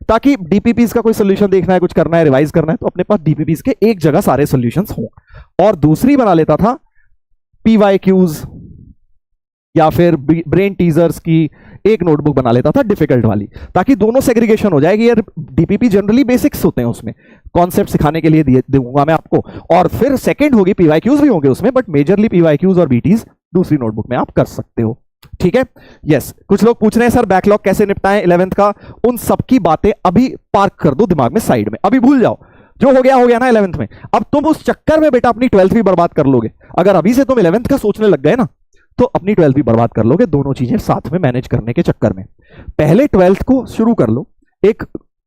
ताकि डीपीपीस का कोई सोल्यूशन देखना है, कुछ करना है, रिवाइज करना है, तो अपने पास डीपीपीस के एक जगह सारे सोल्यूशंस हों। और दूसरी बना लेता था पीवाईक्यूज या फिर ब्रेन टीजर्स की एक नोटबुक बना लेता था डिफिकल्ट वाली, ताकि दोनों सेग्रीगेशन हो जाएगी। यार डीपीपी जनरली बेसिक्स होते हैं, उसमें कॉन्सेप्ट सिखाने के लिए दूंगा मैं आपको, और फिर सेकंड होगी पीवाईक्यूज भी होंगे उसमें, बट मेजरली पीवाईक्यूज और बीटीज दूसरी नोटबुक में आप कर सकते हो। ठीक है, यस। कुछ लोग पूछ रहे हैं सर बैकलॉग कैसे निपटाएं 11th का, उन सबकी बातें अभी पार्क कर दो दिमाग में, साइड में, अभी भूल जाओ, जो हो गया ना 11th में। अब तुम उस चक्कर में बेटा अपनी 12th भी बर्बाद कर लोगे। अगर अभी से तुम 11th का सोचने लग गए ना, तो अपनी 12th भी बर्बाद कर लोगे, दोनों चीजें साथ में मैनेज करने के चक्कर में। पहले 12th को शुरू कर लो, एक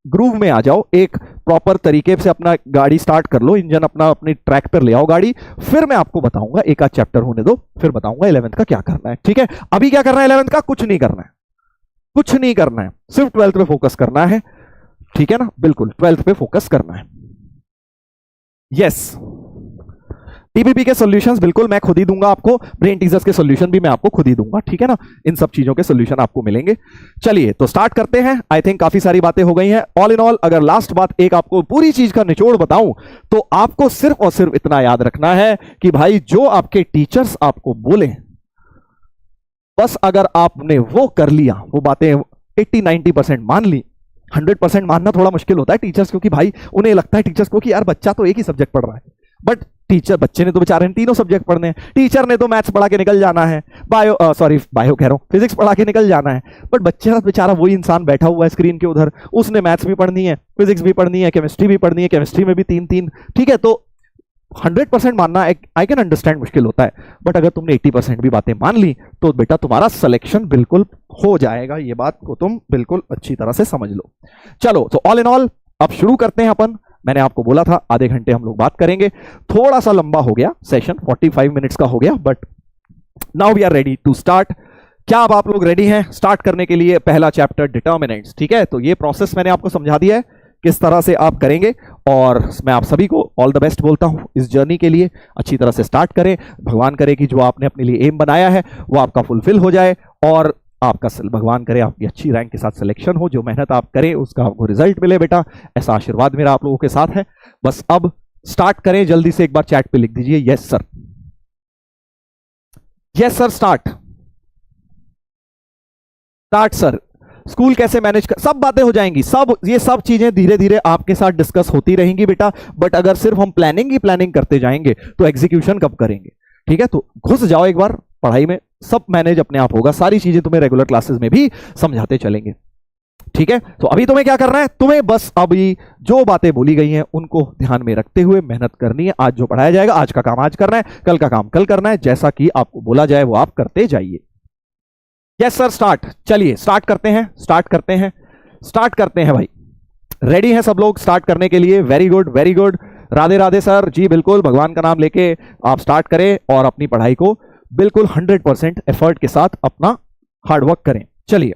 ग्रूव में आ जाओ, एक प्रॉपर तरीके से अपना गाड़ी स्टार्ट कर लो, इंजन अपना अपने ट्रैक पर ले आओ गाड़ी, फिर मैं आपको बताऊंगा, एक आध चैप्टर होने दो, फिर बताऊंगा 11th का क्या करना है। ठीक है, अभी क्या करना है 11th का? कुछ नहीं करना है, कुछ नहीं करना है, सिर्फ 12th पे फोकस करना है। ठीक है ना, बिल्कुल 12th पे फोकस करना है। यस, डीपीपी के सॉल्यूशंस बिल्कुल मैं खुद ही दूंगा आपको, ब्रेन टीजर्स के सॉल्यूशन भी मैं आपको खुद ही दूंगा। ठीक है ना, इन सब चीजों के सॉल्यूशन आपको मिलेंगे। चलिए तो स्टार्ट करते हैं। आई थिंक काफी सारी बातें हो गई हैं। ऑल इन ऑल अगर लास्ट बात एक आपको पूरी चीज का निचोड़ बताऊं, तो आपको सिर्फ और सिर्फ इतना याद रखना है कि भाई जो आपके टीचर्स आपको बोले, बस अगर आपने वो कर लिया, वो बातें 80-90% मान ली। 100% मानना थोड़ा मुश्किल होता है टीचर्स, क्योंकि भाई उन्हें लगता है टीचर्स को कि यार बच्चा तो एक ही सब्जेक्ट पढ़ रहा है, बट टीचर, बच्चे ने तो बेचारे तीनों सब्जेक्ट पढ़ने हैं। टीचर ने तो मैथ्स पढ़ा के निकल जाना है, बायो कह रहा हूं, फिजिक्स पढ़ा के निकल जाना है, बट बच्चा बेचारा वही इंसान बैठा हुआ है स्क्रीन के उधर, उसने मैथ्स भी पढ़नी है, फिजिक्स भी पढ़नी है, केमिस्ट्री भी पढ़नी है, केमिस्ट्री में भी 3-3। ठीक है, तो 100% मानना आई कैन अंडरस्टैंड मुश्किल होता है, बट अगर तुमने 80% भी बातें मान ली, तो बेटा तुम्हारा सिलेक्शन बिल्कुल हो जाएगा। ये बात को तुम बिल्कुल अच्छी तरह से समझ लो। चलो तो ऑल इन ऑल अब शुरू करते हैं अपन। मैंने आपको बोला था आधे घंटे हम लोग बात करेंगे, थोड़ा सा लंबा हो गया सेशन, 45 मिनट्स का हो गया, but now we are ready to start. क्या अब आप लोग रेडी हैं स्टार्ट करने के लिए? पहला चैप्टर डिटर्मिनेंट्स। ठीक है, तो ये प्रोसेस मैंने आपको समझा दिया है किस तरह से आप करेंगे, और मैं आप सभी को ऑल द बेस्ट बोलता हूं इस जर्नी के लिए। अच्छी तरह से स्टार्ट करें, भगवान करे कि जो आपने अपने लिए एम बनाया है वो आपका फुलफिल हो जाए, और आपका भगवान करे आपकी अच्छी रैंक के साथ सिलेक्शन हो, जो मेहनत आप करें उसका आपको रिजल्ट मिले बेटा, ऐसा आशीर्वाद मेरा आप लोगों के साथ है। बस अब स्टार्ट करें, जल्दी से एक बार चैट पे लिख दीजिए yes sir, yes sir, start sir. School कैसे मैनेज कर, सब बातें हो जाएंगी, सब ये सब चीजें धीरे धीरे आपके साथ डिस्कस होती रहेंगी बेटा, बट अगर सिर्फ हम प्लानिंग ही प्लानिंग करते जाएंगे तो एग्जीक्यूशन कब करेंगे? ठीक है, तो घुस जाओ एक बार पढ़ाई में, सब मैनेज अपने आप होगा, सारी चीजें तुम्हें रेगुलर क्लासेस में भी समझाते चलेंगे। ठीक है, तो अभी तुम्हें क्या करना है, तुम्हें बस अभी जो बातें बोली गई हैं उनको ध्यान में रखते हुए मेहनत करनी है। आज जो पढ़ाया जाएगा, आज का काम आज करना है, कल का काम कल करना है, जैसा कि आपको बोला जाए वो आप करते जाइए। Yes sir, start. चलिए स्टार्ट करते हैं, स्टार्ट करते हैं भाई। रेडी हैं सब लोग स्टार्ट करने के लिए? Very good, very good. Radhe Radhe sir जी, बिल्कुल भगवान का नाम लेके आप स्टार्ट करें और अपनी पढ़ाई को बिल्कुल 100% एफर्ट के साथ अपना हार्डवर्क करें। चलिए